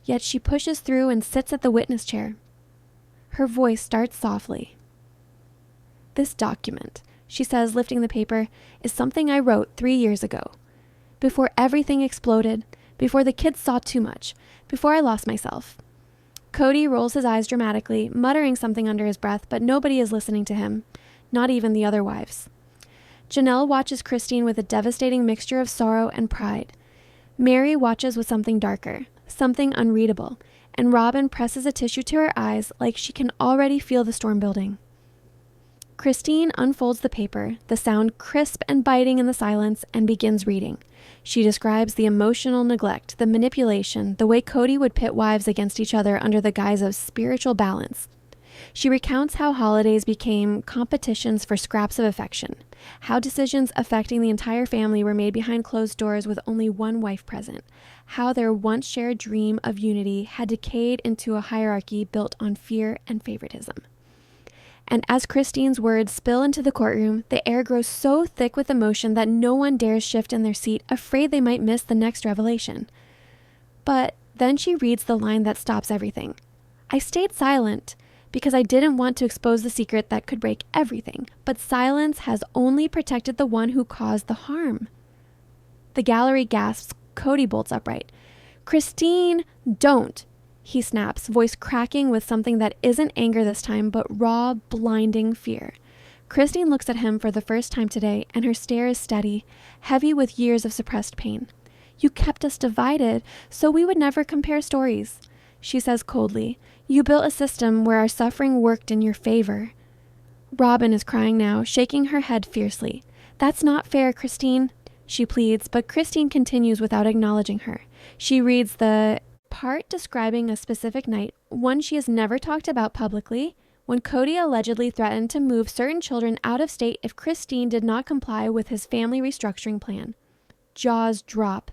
Yet she pushes through and sits at the witness chair. Her voice starts softly. This document, she says, lifting the paper, is something I wrote 3 years ago. Before everything exploded, before the kids saw too much, before I lost myself. Cody rolls his eyes dramatically, muttering something under his breath, but nobody is listening to him, not even the other wives. Janelle watches Christine with a devastating mixture of sorrow and pride. Mary watches with something darker, something unreadable, and Robin presses a tissue to her eyes like she can already feel the storm building. Christine unfolds the paper, the sound crisp and biting in the silence, and begins reading. She describes the emotional neglect, the manipulation, the way Cody would pit wives against each other under the guise of spiritual balance. She recounts how holidays became competitions for scraps of affection, how decisions affecting the entire family were made behind closed doors with only one wife present, how their once shared dream of unity had decayed into a hierarchy built on fear and favoritism. And as Christine's words spill into the courtroom, the air grows so thick with emotion that no one dares shift in their seat, afraid they might miss the next revelation. But then she reads the line that stops everything. I stayed silent because I didn't want to expose the secret that could break everything, but silence has only protected the one who caused the harm. The gallery gasps. Cody bolts upright. Christine, don't, he snaps, voice cracking with something that isn't anger this time, but raw, blinding fear. Christine looks at him for the first time today, and her stare is steady, heavy with years of suppressed pain. You kept us divided, so we would never compare stories, she says coldly. You built a system where our suffering worked in your favor. Robin is crying now, shaking her head fiercely. That's not fair, Christine, she pleads, but Christine continues without acknowledging her. She reads the part describing a specific night, one she has never talked about publicly, when Cody allegedly threatened to move certain children out of state if Christine did not comply with his family restructuring plan. Jaws drop.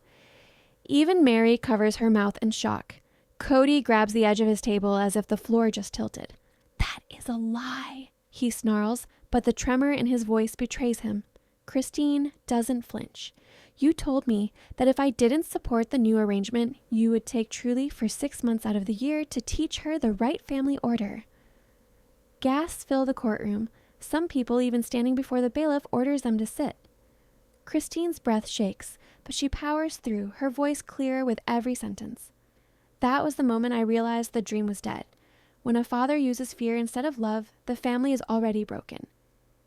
Even Mary covers her mouth in shock. Cody grabs the edge of his table as if the floor just tilted. That is a lie, he snarls, but the tremor in his voice betrays him. Christine doesn't flinch. You told me that if I didn't support the new arrangement, you would take Truly for 6 months out of the year to teach her the right family order. Gasps fill the courtroom. Some people, even standing before the bailiff, orders them to sit. Christine's breath shakes, but she powers through, her voice clear with every sentence. That was the moment I realized the dream was dead. When a father uses fear instead of love, the family is already broken.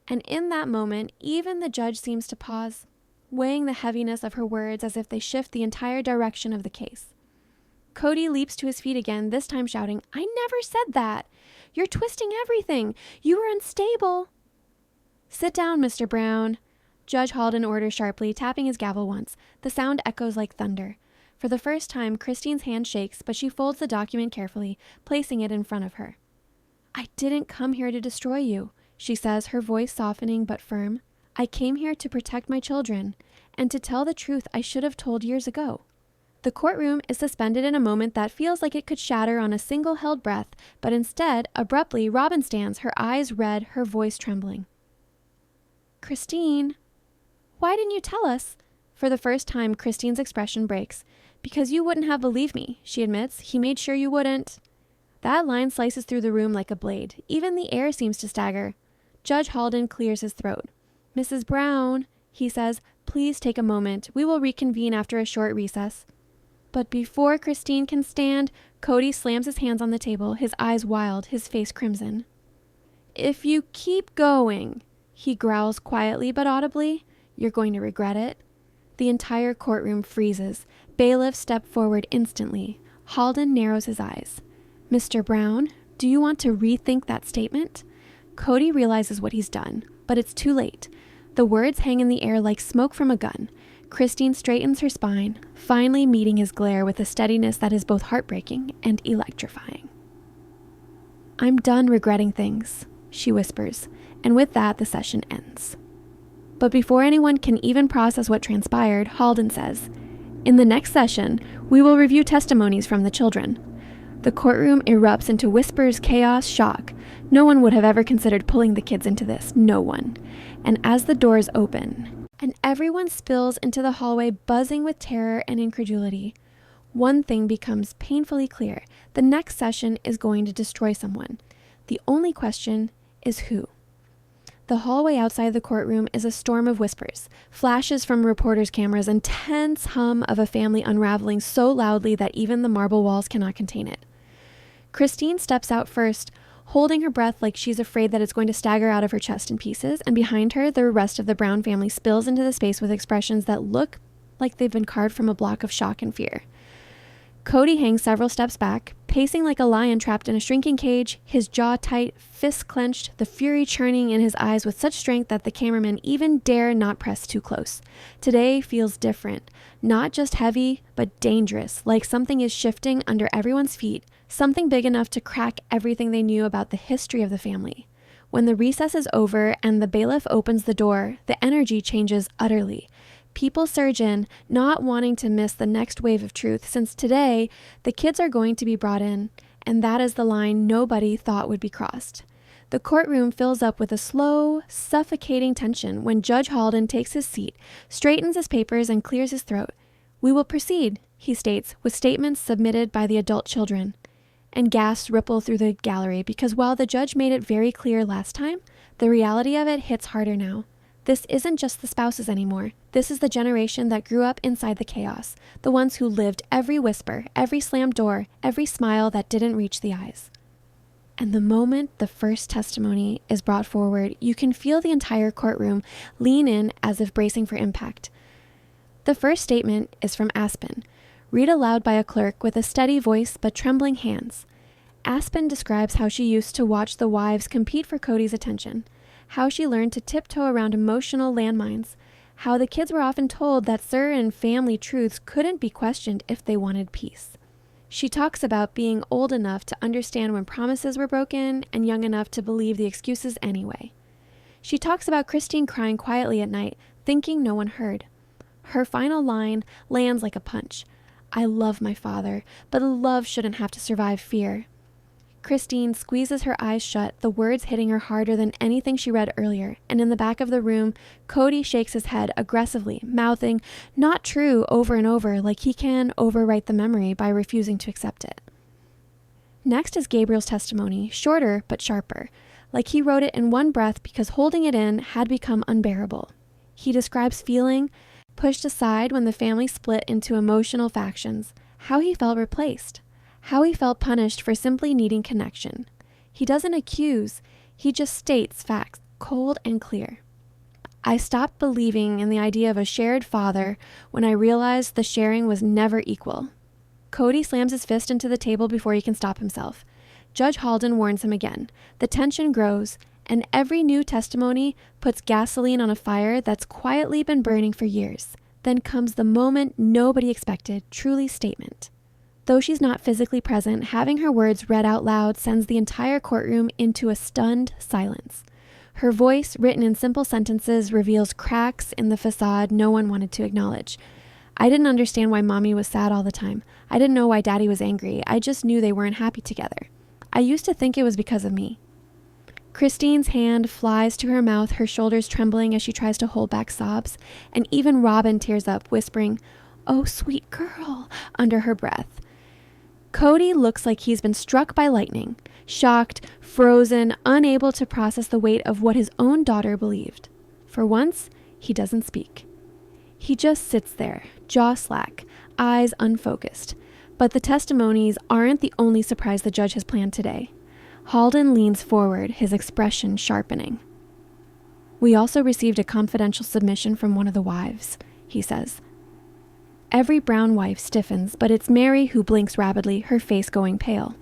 And in that moment, even the judge seems to pause, weighing the heaviness of her words as if they shift the entire direction of the case. Cody leaps to his feet again, this time shouting, I never said that. You're twisting everything. You were unstable. Sit down, Mr. Brown, Judge Halden orders sharply, tapping his gavel once. The sound echoes like thunder. For the first time, Christine's hand shakes, but she folds the document carefully, placing it in front of her. I didn't come here to destroy you, she says, her voice softening but firm. I came here to protect my children, and to tell the truth I should have told years ago. The courtroom is suspended in a moment that feels like it could shatter on a single held breath, but instead, abruptly, Robin stands, her eyes red, her voice trembling. Christine, why didn't you tell us? For the first time, Christine's expression breaks. Because you wouldn't have believed me, she admits. He made sure you wouldn't. That line slices through the room like a blade. Even the air seems to stagger. Judge Halden clears his throat. Mrs. Brown, he says, please take a moment. We will reconvene after a short recess. But before Christine can stand, Cody slams his hands on the table, his eyes wild, his face crimson. If you keep going, he growls quietly but audibly, you're going to regret it. The entire courtroom freezes. Bailiffs step forward instantly. Halden narrows his eyes. Mr. Brown, do you want to rethink that statement? Cody realizes what he's done, but it's too late. The words hang in the air like smoke from a gun. Christine straightens her spine, finally meeting his glare with a steadiness that is both heartbreaking and electrifying. I'm done regretting things, she whispers, and with that the session ends. But before anyone can even process what transpired, Halden says, in the next session, we will review testimonies from the children. The courtroom erupts into whispers, chaos, shock. No one would have ever considered pulling the kids into this, no one. And as the doors open, and everyone spills into the hallway buzzing with terror and incredulity, one thing becomes painfully clear. The next session is going to destroy someone. The only question is who. The hallway outside the courtroom is a storm of whispers, flashes from reporters' cameras, and tense hum of a family unraveling so loudly that even the marble walls cannot contain it. Christine steps out first, holding her breath like she's afraid that it's going to stagger out of her chest in pieces, and behind her, the rest of the Brown family spills into the space with expressions that look like they've been carved from a block of shock and fear. Cody hangs several steps back, pacing like a lion trapped in a shrinking cage, his jaw tight, fists clenched, the fury churning in his eyes with such strength that the cameraman even dare not press too close. Today feels different, not just heavy, but dangerous, like something is shifting under everyone's feet, something big enough to crack everything they knew about the history of the family. When the recess is over and the bailiff opens the door, the energy changes utterly. People surge in, not wanting to miss the next wave of truth, since today, the kids are going to be brought in, and that is the line nobody thought would be crossed. The courtroom fills up with a slow, suffocating tension when Judge Halden takes his seat, straightens his papers, and clears his throat. "We will proceed," he states, with statements submitted by the adult children. And gasps ripple through the gallery because while the judge made it very clear last time, the reality of it hits harder now. This isn't just the spouses anymore. This is the generation that grew up inside the chaos, the ones who lived every whisper, every slammed door, every smile that didn't reach the eyes. And the moment the first testimony is brought forward, you can feel the entire courtroom lean in as if bracing for impact. The first statement is from Aspen, read aloud by a clerk with a steady voice but trembling hands. Aspen describes how she used to watch the wives compete for Cody's attention, how she learned to tiptoe around emotional landmines, how the kids were often told that certain family truths couldn't be questioned if they wanted peace. She talks about being old enough to understand when promises were broken and young enough to believe the excuses anyway. She talks about Christine crying quietly at night, thinking no one heard. Her final line lands like a punch. "I love my father, but love shouldn't have to survive fear." Christine squeezes her eyes shut, the words hitting her harder than anything she read earlier, and in the back of the room, Cody shakes his head aggressively, mouthing, "Not true," over and over, like he can overwrite the memory by refusing to accept it. Next is Gabriel's testimony, shorter but sharper, like he wrote it in one breath because holding it in had become unbearable. He describes feeling pushed aside when the family split into emotional factions, how he felt replaced, how he felt punished for simply needing connection. He doesn't accuse, he just states facts, cold and clear. "I stopped believing in the idea of a shared father when I realized the sharing was never equal." Cody slams his fist into the table before he can stop himself. Judge Halden warns him again. The tension grows, and every new testimony puts gasoline on a fire that's quietly been burning for years. Then comes the moment nobody expected, Truly's statement. Though she's not physically present, having her words read out loud sends the entire courtroom into a stunned silence. Her voice, written in simple sentences, reveals cracks in the facade no one wanted to acknowledge. "I didn't understand why Mommy was sad all the time. I didn't know why Daddy was angry. I just knew they weren't happy together. I used to think it was because of me." Christine's hand flies to her mouth, her shoulders trembling as she tries to hold back sobs, and even Robin tears up, whispering, "Oh, sweet girl," under her breath. Cody looks like he's been struck by lightning, shocked, frozen, unable to process the weight of what his own daughter believed. For once, he doesn't speak. He just sits there, jaw slack, eyes unfocused. But the testimonies aren't the only surprise the judge has planned today. Halden leans forward, his expression sharpening. "We also received a confidential submission from one of the wives," he says. Every Brown wife stiffens, but it's Mary who blinks rapidly, her face going pale.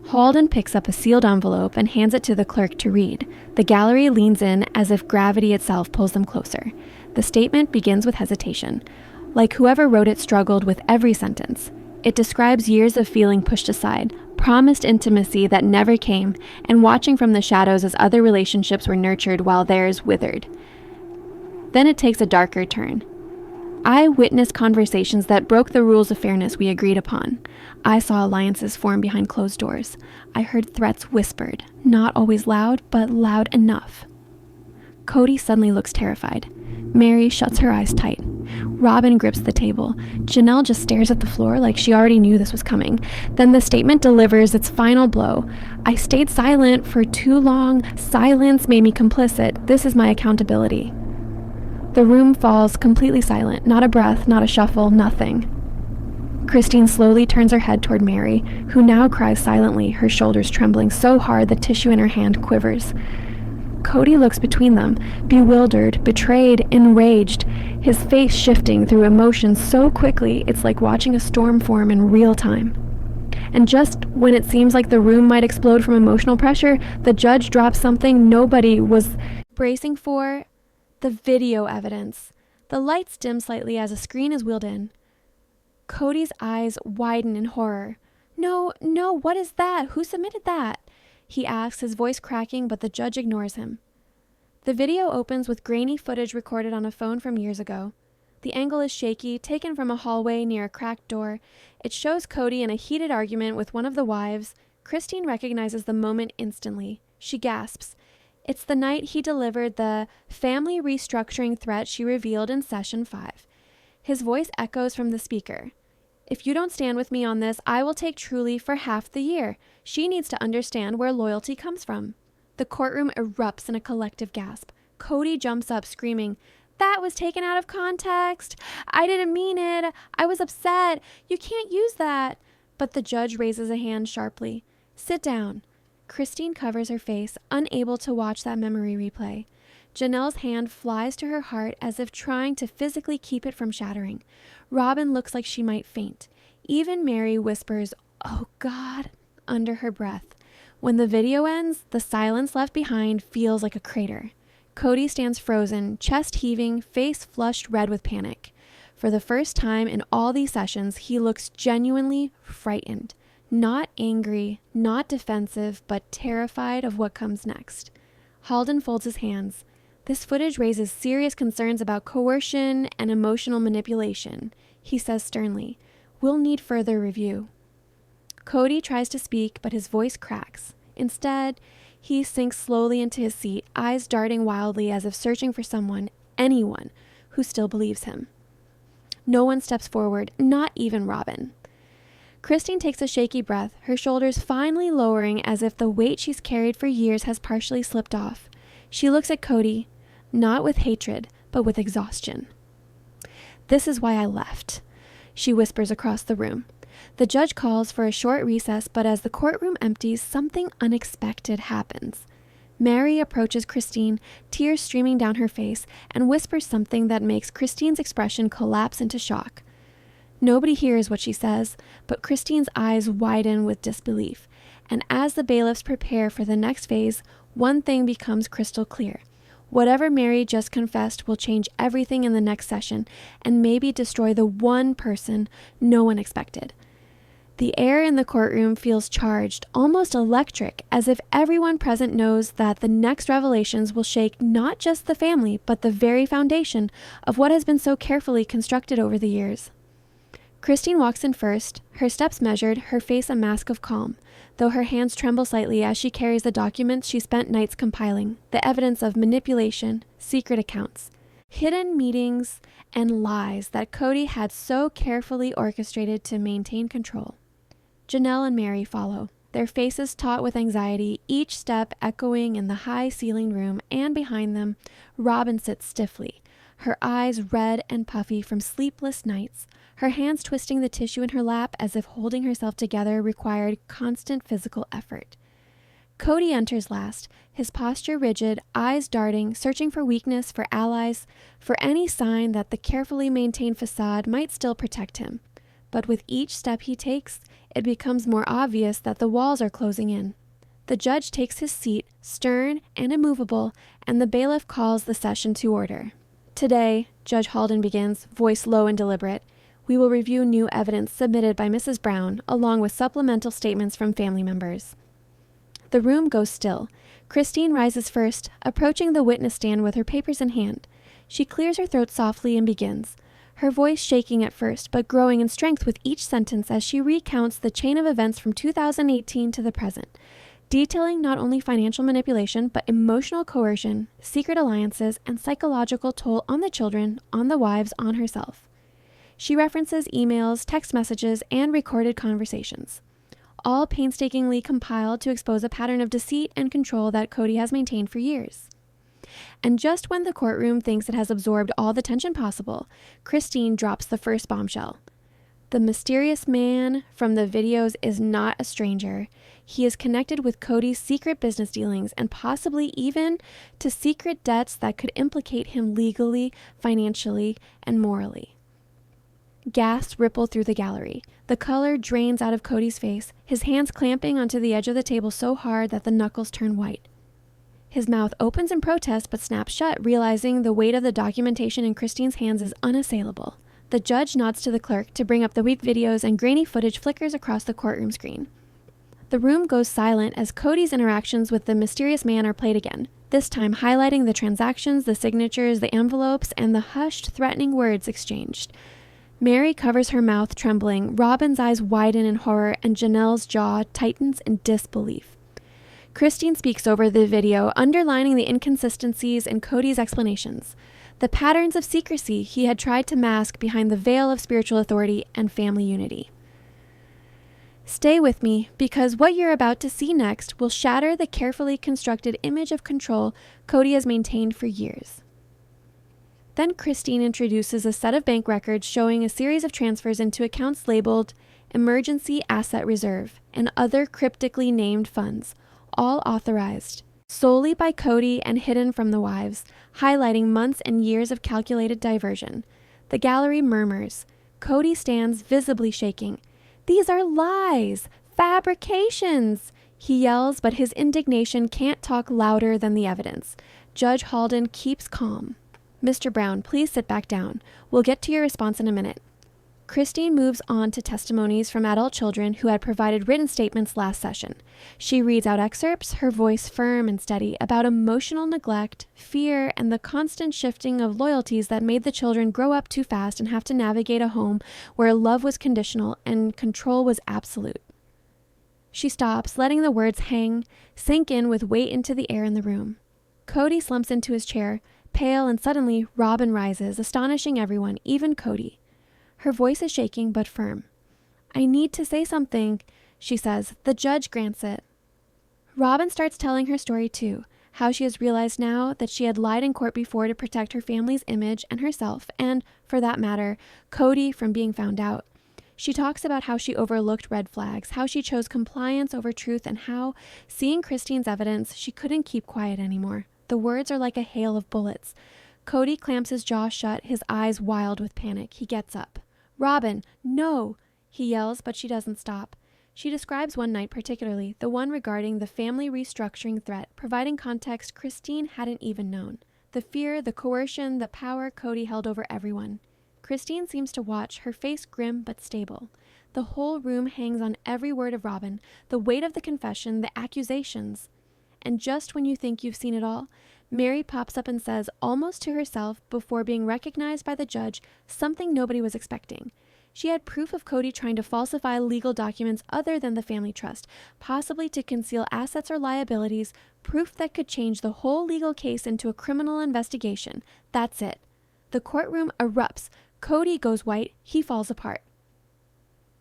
Halden picks up a sealed envelope and hands it to the clerk to read. The gallery leans in as if gravity itself pulls them closer. The statement begins with hesitation, like whoever wrote it struggled with every sentence. It describes years of feeling pushed aside, promised intimacy that never came, and watching from the shadows as other relationships were nurtured while theirs withered. Then it takes a darker turn. "I witnessed conversations that broke the rules of fairness we agreed upon. I saw alliances form behind closed doors. I heard threats whispered, not always loud, but loud enough." Cody suddenly looks terrified. Mary shuts her eyes tight. Robin grips the table. Janelle just stares at the floor like she already knew this was coming. Then the statement delivers its final blow. "I stayed silent for too long. Silence made me complicit. This is my accountability." The room falls completely silent. Not a breath, not a shuffle, nothing. Christine slowly turns her head toward Mary, who now cries silently, her shoulders trembling so hard the tissue in her hand quivers. Cody looks between them, bewildered, betrayed, enraged, his face shifting through emotions so quickly it's like watching a storm form in real time. And just when it seems like the room might explode from emotional pressure, the judge drops something nobody was bracing for: the video evidence. The lights dim slightly as a screen is wheeled in. Cody's eyes widen in horror. No, what is that? Who submitted that?" he asks, his voice cracking, but the judge ignores him. The video opens with grainy footage recorded on a phone from years ago. The angle is shaky, taken from a hallway near a cracked door. It shows Cody in a heated argument with one of the wives. Christine recognizes the moment instantly. She gasps. It's the night he delivered the family restructuring threat she revealed in session 5. His voice echoes from the speaker. If you don't stand with me on this, I will take Truly for half the year. She needs to understand where loyalty comes from. The courtroom erupts in a collective gasp. Cody jumps up, screaming, "That was taken out of context. I didn't mean it. I was upset. You can't use that." But the judge raises a hand sharply. "Sit down." Christine covers her face, unable to watch that memory replay. Janelle's hand flies to her heart as if trying to physically keep it from shattering. Robin looks like she might faint. Even Mary whispers, "Oh God," under her breath. When the video ends, the silence left behind feels like a crater. Cody stands frozen, chest heaving, face flushed red with panic. For the first time in all these sessions, he looks genuinely frightened. Not angry, not defensive, but terrified of what comes next. Halden folds his hands. This footage raises serious concerns about coercion and emotional manipulation. He says sternly, "We'll need further review." Cody tries to speak, but his voice cracks. Instead, he sinks slowly into his seat, eyes darting wildly as if searching for someone, anyone, who still believes him. No one steps forward, not even Robin. Christine takes a shaky breath, her shoulders finally lowering as if the weight she's carried for years has partially slipped off. She looks at Cody, not with hatred, but with exhaustion. "This is why I left," she whispers across the room. The judge calls for a short recess, but as the courtroom empties, something unexpected happens. Mary approaches Christine, tears streaming down her face, and whispers something that makes Christine's expression collapse into shock. Nobody hears what she says, but Christine's eyes widen with disbelief. And as the bailiffs prepare for the next phase, one thing becomes crystal clear. Whatever Mary just confessed will change everything in the next session and maybe destroy the one person no one expected. The air in the courtroom feels charged, almost electric, as if everyone present knows that the next revelations will shake not just the family, but the very foundation of what has been so carefully constructed over the years. Christine walks in first, her steps measured, her face a mask of calm, though her hands tremble slightly as she carries the documents she spent nights compiling, the evidence of manipulation, secret accounts, hidden meetings, and lies that Cody had so carefully orchestrated to maintain control. Janelle and Mary follow, their faces taut with anxiety, each step echoing in the high-ceilinged room, and behind them, Robin sits stiffly, her eyes red and puffy from sleepless nights, her hands twisting the tissue in her lap as if holding herself together required constant physical effort. Cody enters last, his posture rigid, eyes darting, searching for weakness, for allies, for any sign that the carefully maintained facade might still protect him. But with each step he takes, it becomes more obvious that the walls are closing in. The judge takes his seat, stern and immovable, and the bailiff calls the session to order. "Today," Judge Halden begins, voice low and deliberate, "we will review new evidence submitted by Mrs. Brown, along with supplemental statements from family members." The room goes still. Christine rises first, approaching the witness stand with her papers in hand. She clears her throat softly and begins, her voice shaking at first, but growing in strength with each sentence as she recounts the chain of events from 2018 to the present, detailing not only financial manipulation, but emotional coercion, secret alliances, and psychological toll on the children, on the wives, on herself. She references emails, text messages, and recorded conversations, all painstakingly compiled to expose a pattern of deceit and control that Cody has maintained for years. And just when the courtroom thinks it has absorbed all the tension possible, Christine drops the first bombshell. The mysterious man from the videos is not a stranger. He is connected with Cody's secret business dealings and possibly even to secret debts that could implicate him legally, financially, and morally. Gasps ripple through the gallery. The color drains out of Cody's face, his hands clamping onto the edge of the table so hard that the knuckles turn white. His mouth opens in protest but snaps shut, realizing the weight of the documentation in Christine's hands is unassailable. The judge nods to the clerk to bring up the weak videos, and grainy footage flickers across the courtroom screen. The room goes silent as Cody's interactions with the mysterious man are played again, this time highlighting the transactions, the signatures, the envelopes, and the hushed, threatening words exchanged. Mary covers her mouth, trembling. Robin's eyes widen in horror, and Janelle's jaw tightens in disbelief. Christine speaks over the video, underlining the inconsistencies in Cody's explanations, the patterns of secrecy he had tried to mask behind the veil of spiritual authority and family unity. Stay with me, because what you're about to see next will shatter the carefully constructed image of control Cody has maintained for years. Then Christine introduces a set of bank records showing a series of transfers into accounts labeled Emergency Asset Reserve and other cryptically named funds, all authorized solely by Cody and hidden from the wives, highlighting months and years of calculated diversion. The gallery murmurs. Cody stands visibly shaking. "These are lies! Fabrications!" He yells, but his indignation can't talk louder than the evidence. Judge Halden keeps calm. "Mr. Brown, please sit back down. We'll get to your response in a minute." Christine moves on to testimonies from adult children who had provided written statements last session. She reads out excerpts, her voice firm and steady, about emotional neglect, fear, and the constant shifting of loyalties that made the children grow up too fast and have to navigate a home where love was conditional and control was absolute. She stops, letting the words sink in with weight into the air in the room. Cody slumps into his chair, pale, and suddenly Robin rises, astonishing everyone, even Cody. Her voice is shaking but firm. "I need to say something," she says. "The judge grants it." Robin starts telling her story too, how she has realized now that she had lied in court before to protect her family's image and herself, and, for that matter, Cody from being found out. She talks about how she overlooked red flags, how she chose compliance over truth, and how, seeing Christine's evidence, she couldn't keep quiet anymore. The words are like a hail of bullets. Cody clamps his jaw shut, his eyes wild with panic. He gets up. "Robin, no!" he yells, but she doesn't stop. She describes one night particularly, the one regarding the family restructuring threat, providing context Christine hadn't even known. The fear, the coercion, the power Cody held over everyone. Christine seems to watch, her face grim but stable. The whole room hangs on every word of Robin, the weight of the confession, the accusations. And just when you think you've seen it all, Mary pops up and says, almost to herself, before being recognized by the judge, something nobody was expecting. She had proof of Cody trying to falsify legal documents other than the family trust, possibly to conceal assets or liabilities, proof that could change the whole legal case into a criminal investigation. That's it. The courtroom erupts. Cody goes white. He falls apart.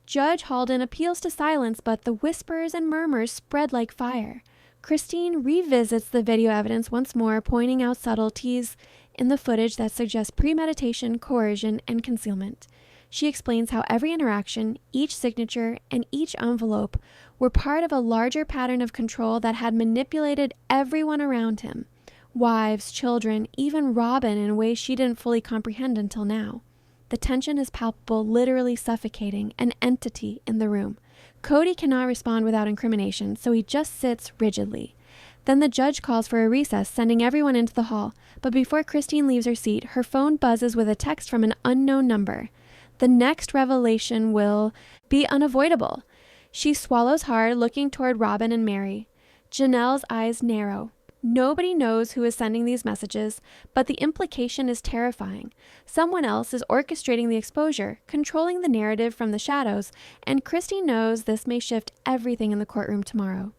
Judge Halden appeals to silence, but the whispers and murmurs spread like fire. Christine revisits the video evidence once more, pointing out subtleties in the footage that suggest premeditation, coercion, and concealment. She explains how every interaction, each signature, and each envelope were part of a larger pattern of control that had manipulated everyone around him. Wives, children, even Robin in ways she didn't fully comprehend until now. The tension is palpable, literally suffocating, an entity in the room. Cody cannot respond without incrimination, so he just sits rigidly. Then the judge calls for a recess, sending everyone into the hall. But before Christine leaves her seat, her phone buzzes with a text from an unknown number. The next revelation will be unavoidable. She swallows hard, looking toward Robin and Mary. Janelle's eyes narrow. Nobody knows who is sending these messages, but the implication is terrifying. Someone else is orchestrating the exposure, controlling the narrative from the shadows, and Christine knows this may shift everything in the courtroom tomorrow.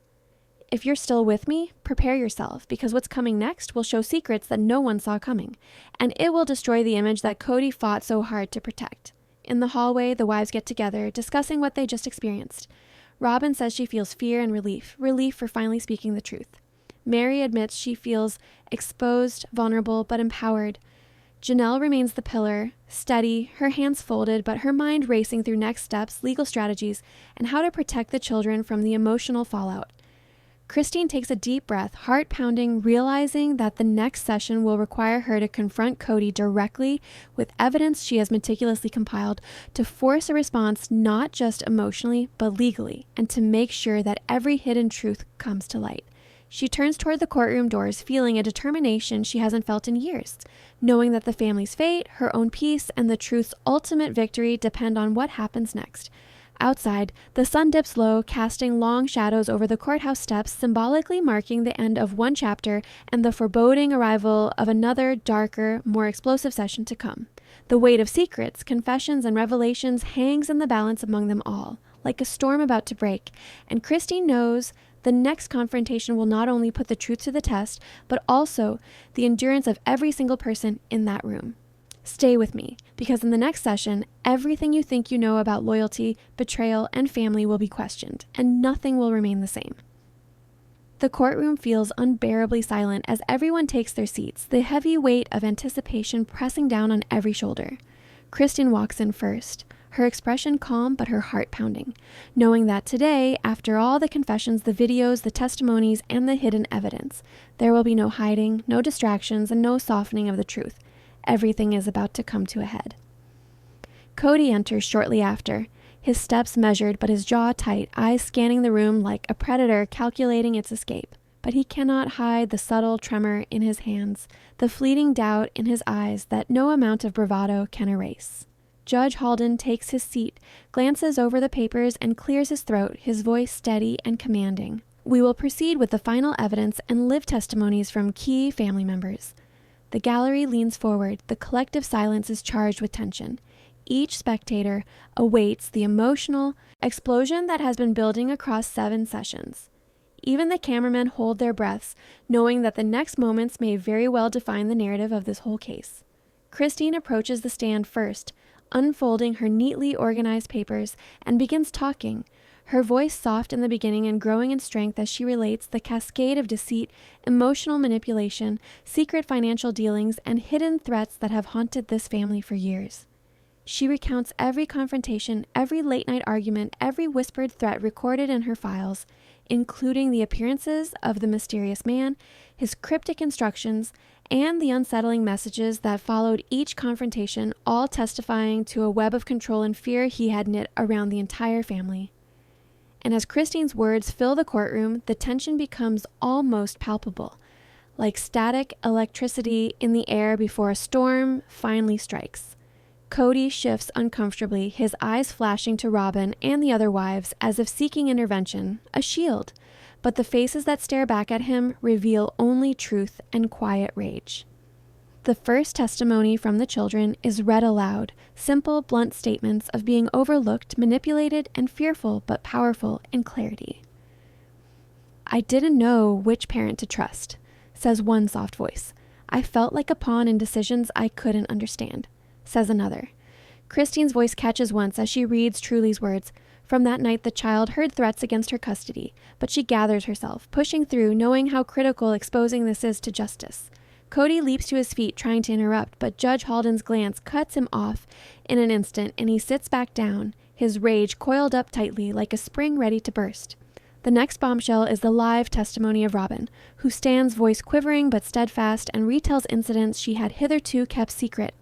If you're still with me, prepare yourself, because what's coming next will show secrets that no one saw coming, and it will destroy the image that Cody fought so hard to protect. In the hallway, the wives get together, discussing what they just experienced. Robin says she feels fear and relief for finally speaking the truth. Mary admits she feels exposed, vulnerable, but empowered. Janelle remains the pillar, steady, her hands folded, but her mind racing through next steps, legal strategies, and how to protect the children from the emotional fallout. Christine takes a deep breath, heart pounding, realizing that the next session will require her to confront Cody directly with evidence she has meticulously compiled, to force a response not just emotionally, but legally, and to make sure that every hidden truth comes to light. She turns toward the courtroom doors, feeling a determination she hasn't felt in years, knowing that the family's fate, her own peace, and the truth's ultimate victory depend on what happens next. Outside, the sun dips low, casting long shadows over the courthouse steps, symbolically marking the end of one chapter and the foreboding arrival of another, darker, more explosive session to come. The weight of secrets, confessions, and revelations hangs in the balance among them all, like a storm about to break, and Christine knows the next confrontation will not only put the truth to the test, but also the endurance of every single person in that room. Stay with me, because in the next session, everything you think you know about loyalty, betrayal, and family will be questioned, and nothing will remain the same. The courtroom feels unbearably silent as everyone takes their seats, the heavy weight of anticipation pressing down on every shoulder. Kristen walks in first, her expression calm but her heart pounding, knowing that today, after all the confessions, the videos, the testimonies, and the hidden evidence, there will be no hiding, no distractions, and no softening of the truth. Everything is about to come to a head. Cody enters shortly after, his steps measured but his jaw tight, eyes scanning the room like a predator calculating its escape. But he cannot hide the subtle tremor in his hands, the fleeting doubt in his eyes that no amount of bravado can erase. Judge Halden takes his seat, glances over the papers, and clears his throat, his voice steady and commanding. We will proceed with the final evidence and live testimonies from key family members. The gallery leans forward. The collective silence is charged with tension. Each spectator awaits the emotional explosion that has been building across 7 sessions. Even the cameramen hold their breaths, knowing that the next moments may very well define the narrative of this whole case. Christine approaches the stand first, unfolding her neatly organized papers, and begins talking, her voice soft in the beginning and growing in strength as she relates the cascade of deceit, emotional manipulation, secret financial dealings, and hidden threats that have haunted this family for years. She recounts every confrontation, every late-night argument, every whispered threat recorded in her files, including the appearances of the mysterious man, his cryptic instructions, and the unsettling messages that followed each confrontation, all testifying to a web of control and fear he had knit around the entire family. And as Christine's words fill the courtroom, the tension becomes almost palpable, like static electricity in the air before a storm finally strikes. Cody shifts uncomfortably, his eyes flashing to Robin and the other wives as if seeking intervention, a shield. But the faces that stare back at him reveal only truth and quiet rage. The first testimony from the children is read aloud, simple, blunt statements of being overlooked, manipulated, and fearful but powerful in clarity. "I didn't know which parent to trust," says one soft voice. "I felt like a pawn in decisions I couldn't understand," says another. Christine's voice catches once as she reads Truly's words. From that night, the child heard threats against her custody, but she gathers herself, pushing through, knowing how critical exposing this is to justice. Cody leaps to his feet, trying to interrupt, but Judge Halden's glance cuts him off in an instant, and he sits back down, his rage coiled up tightly like a spring ready to burst. The next bombshell is the live testimony of Robin, who stands, voice quivering but steadfast, and retells incidents she had hitherto kept secret.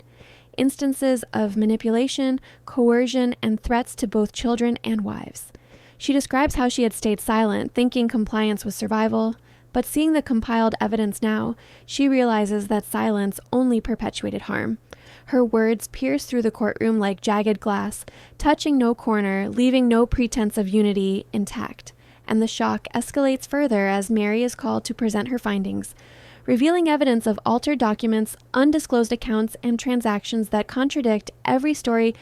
Instances of manipulation, coercion, and threats to both children and wives. She describes how she had stayed silent, thinking compliance was survival, but seeing the compiled evidence now, she realizes that silence only perpetuated harm. Her words pierce through the courtroom like jagged glass, touching no corner, leaving no pretense of unity intact. And the shock escalates further as Mary is called to present her findings, revealing evidence of altered documents, undisclosed accounts, and transactions that contradict every story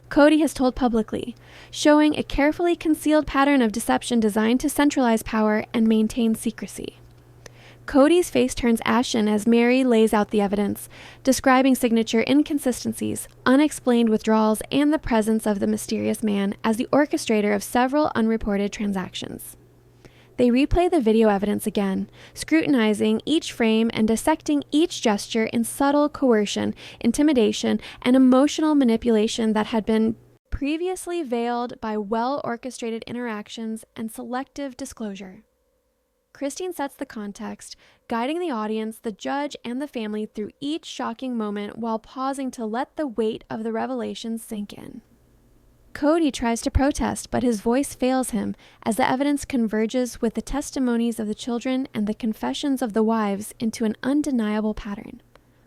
Cody has told publicly, showing a carefully concealed pattern of deception designed to centralize power and maintain secrecy. Cody's face turns ashen as Mary lays out the evidence, describing signature inconsistencies, unexplained withdrawals, and the presence of the mysterious man as the orchestrator of several unreported transactions. They replay the video evidence again, scrutinizing each frame and dissecting each gesture in subtle coercion, intimidation, and emotional manipulation that had been previously veiled by well-orchestrated interactions and selective disclosure. Christine sets the context, guiding the audience, the judge, and the family through each shocking moment while pausing to let the weight of the revelations sink in. Cody tries to protest, but his voice fails him as the evidence converges with the testimonies of the children and the confessions of the wives into an undeniable pattern.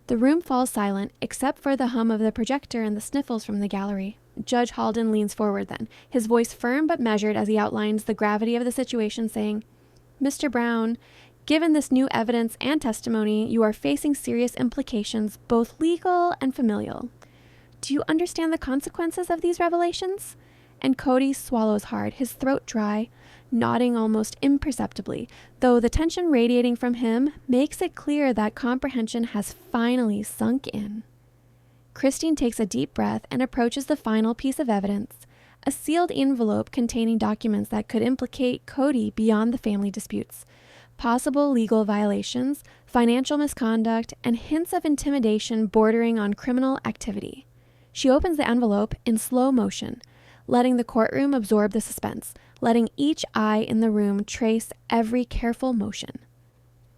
The room falls silent, except for the hum of the projector and the sniffles from the gallery. Judge Halden leans forward then, his voice firm but measured as he outlines the gravity of the situation, saying, "Mr. Brown, given this new evidence and testimony, you are facing serious implications, both legal and familial. Do you understand the consequences of these revelations?" and Cody swallows hard, his throat dry, nodding almost imperceptibly, though the tension radiating from him makes it clear that comprehension has finally sunk in. Christine takes a deep breath and approaches the final piece of evidence, a sealed envelope containing documents that could implicate Cody beyond the family disputes, possible legal violations, financial misconduct, and hints of intimidation bordering on criminal activity. She opens the envelope in slow motion, letting the courtroom absorb the suspense, letting each eye in the room trace every careful motion.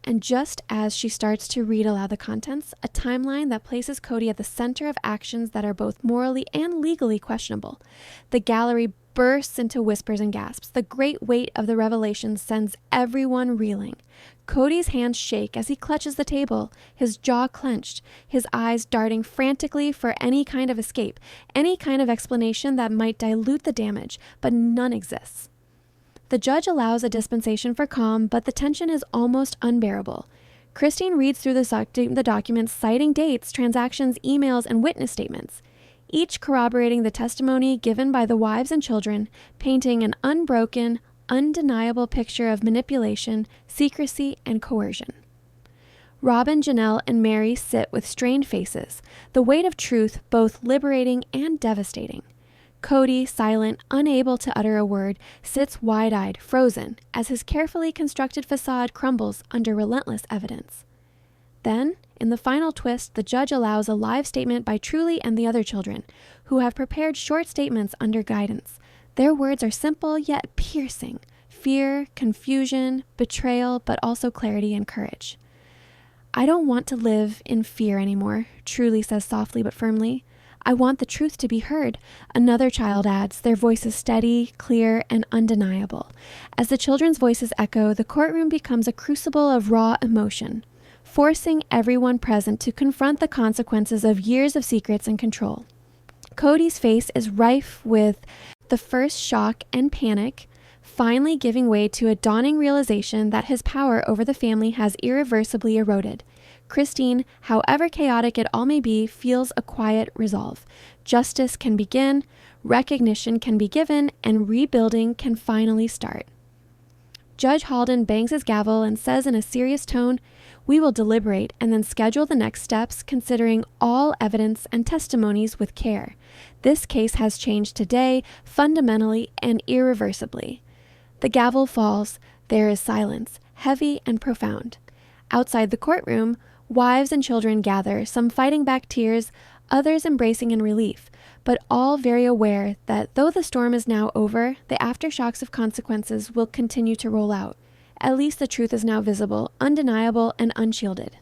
And just as she starts to read aloud the contents, a timeline that places Cody at the center of actions that are both morally and legally questionable. The gallery bursts into whispers and gasps. The great weight of the revelation sends everyone reeling. Cody's hands shake as he clutches the table, his jaw clenched, his eyes darting frantically for any kind of escape, any kind of explanation that might dilute the damage, but none exists. The judge allows a dispensation for calm, but the tension is almost unbearable. Christine reads through the documents citing dates, transactions, emails, and witness statements, each corroborating the testimony given by the wives and children, painting an unbroken, undeniable picture of manipulation, secrecy, and coercion. Robin, Janelle, and Mary sit with strained faces, the weight of truth both liberating and devastating. Cody, silent, unable to utter a word, sits wide-eyed, frozen, as his carefully constructed facade crumbles under relentless evidence. Then, in the final twist, the judge allows a live statement by Truly and the other children, who have prepared short statements under guidance. Their words are simple yet piercing: fear, confusion, betrayal, but also clarity and courage. "I don't want to live in fear anymore," Truly says softly but firmly. "I want the truth to be heard," another child adds, their voices steady, clear, and undeniable. As the children's voices echo, the courtroom becomes a crucible of raw emotion, forcing everyone present to confront the consequences of years of secrets and control. Cody's face is rife with the first shock and panic, finally giving way to a dawning realization that his power over the family has irreversibly eroded. Christine, however chaotic it all may be, feels a quiet resolve. Justice can begin, recognition can be given, and rebuilding can finally start. Judge Halden bangs his gavel and says in a serious tone, "We will deliberate and then schedule the next steps, considering all evidence and testimonies with care. This case has changed today, fundamentally and irreversibly." The gavel falls. There is silence, heavy and profound. Outside the courtroom, wives and children gather, some fighting back tears, others embracing in relief, but all very aware that though the storm is now over, the aftershocks of consequences will continue to roll out. At least the truth is now visible, undeniable, and unshielded.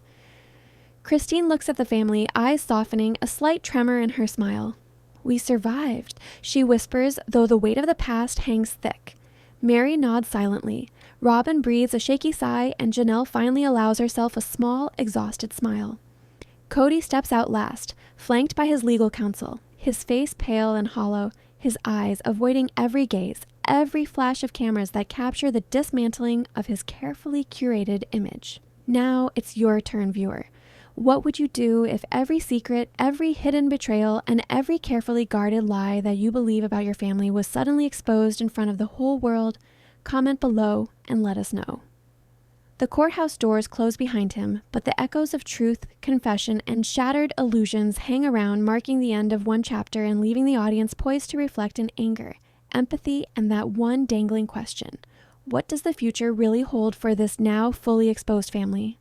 Christine looks at the family, eyes softening, a slight tremor in her smile. "We survived," she whispers, though the weight of the past hangs thick. Mary nods silently. Robin breathes a shaky sigh, and Janelle finally allows herself a small, exhausted smile. Cody steps out last, flanked by his legal counsel, his face pale and hollow, his eyes avoiding every gaze, every flash of cameras that capture the dismantling of his carefully curated image. Now it's your turn, viewer. What would you do if every secret, every hidden betrayal, and every carefully guarded lie that you believe about your family was suddenly exposed in front of the whole world? Comment below and let us know. The courthouse doors close behind him, but the echoes of truth, confession, and shattered illusions hang around, marking the end of one chapter and leaving the audience poised to reflect in anger, empathy, and that one dangling question: what does the future really hold for this now fully exposed family?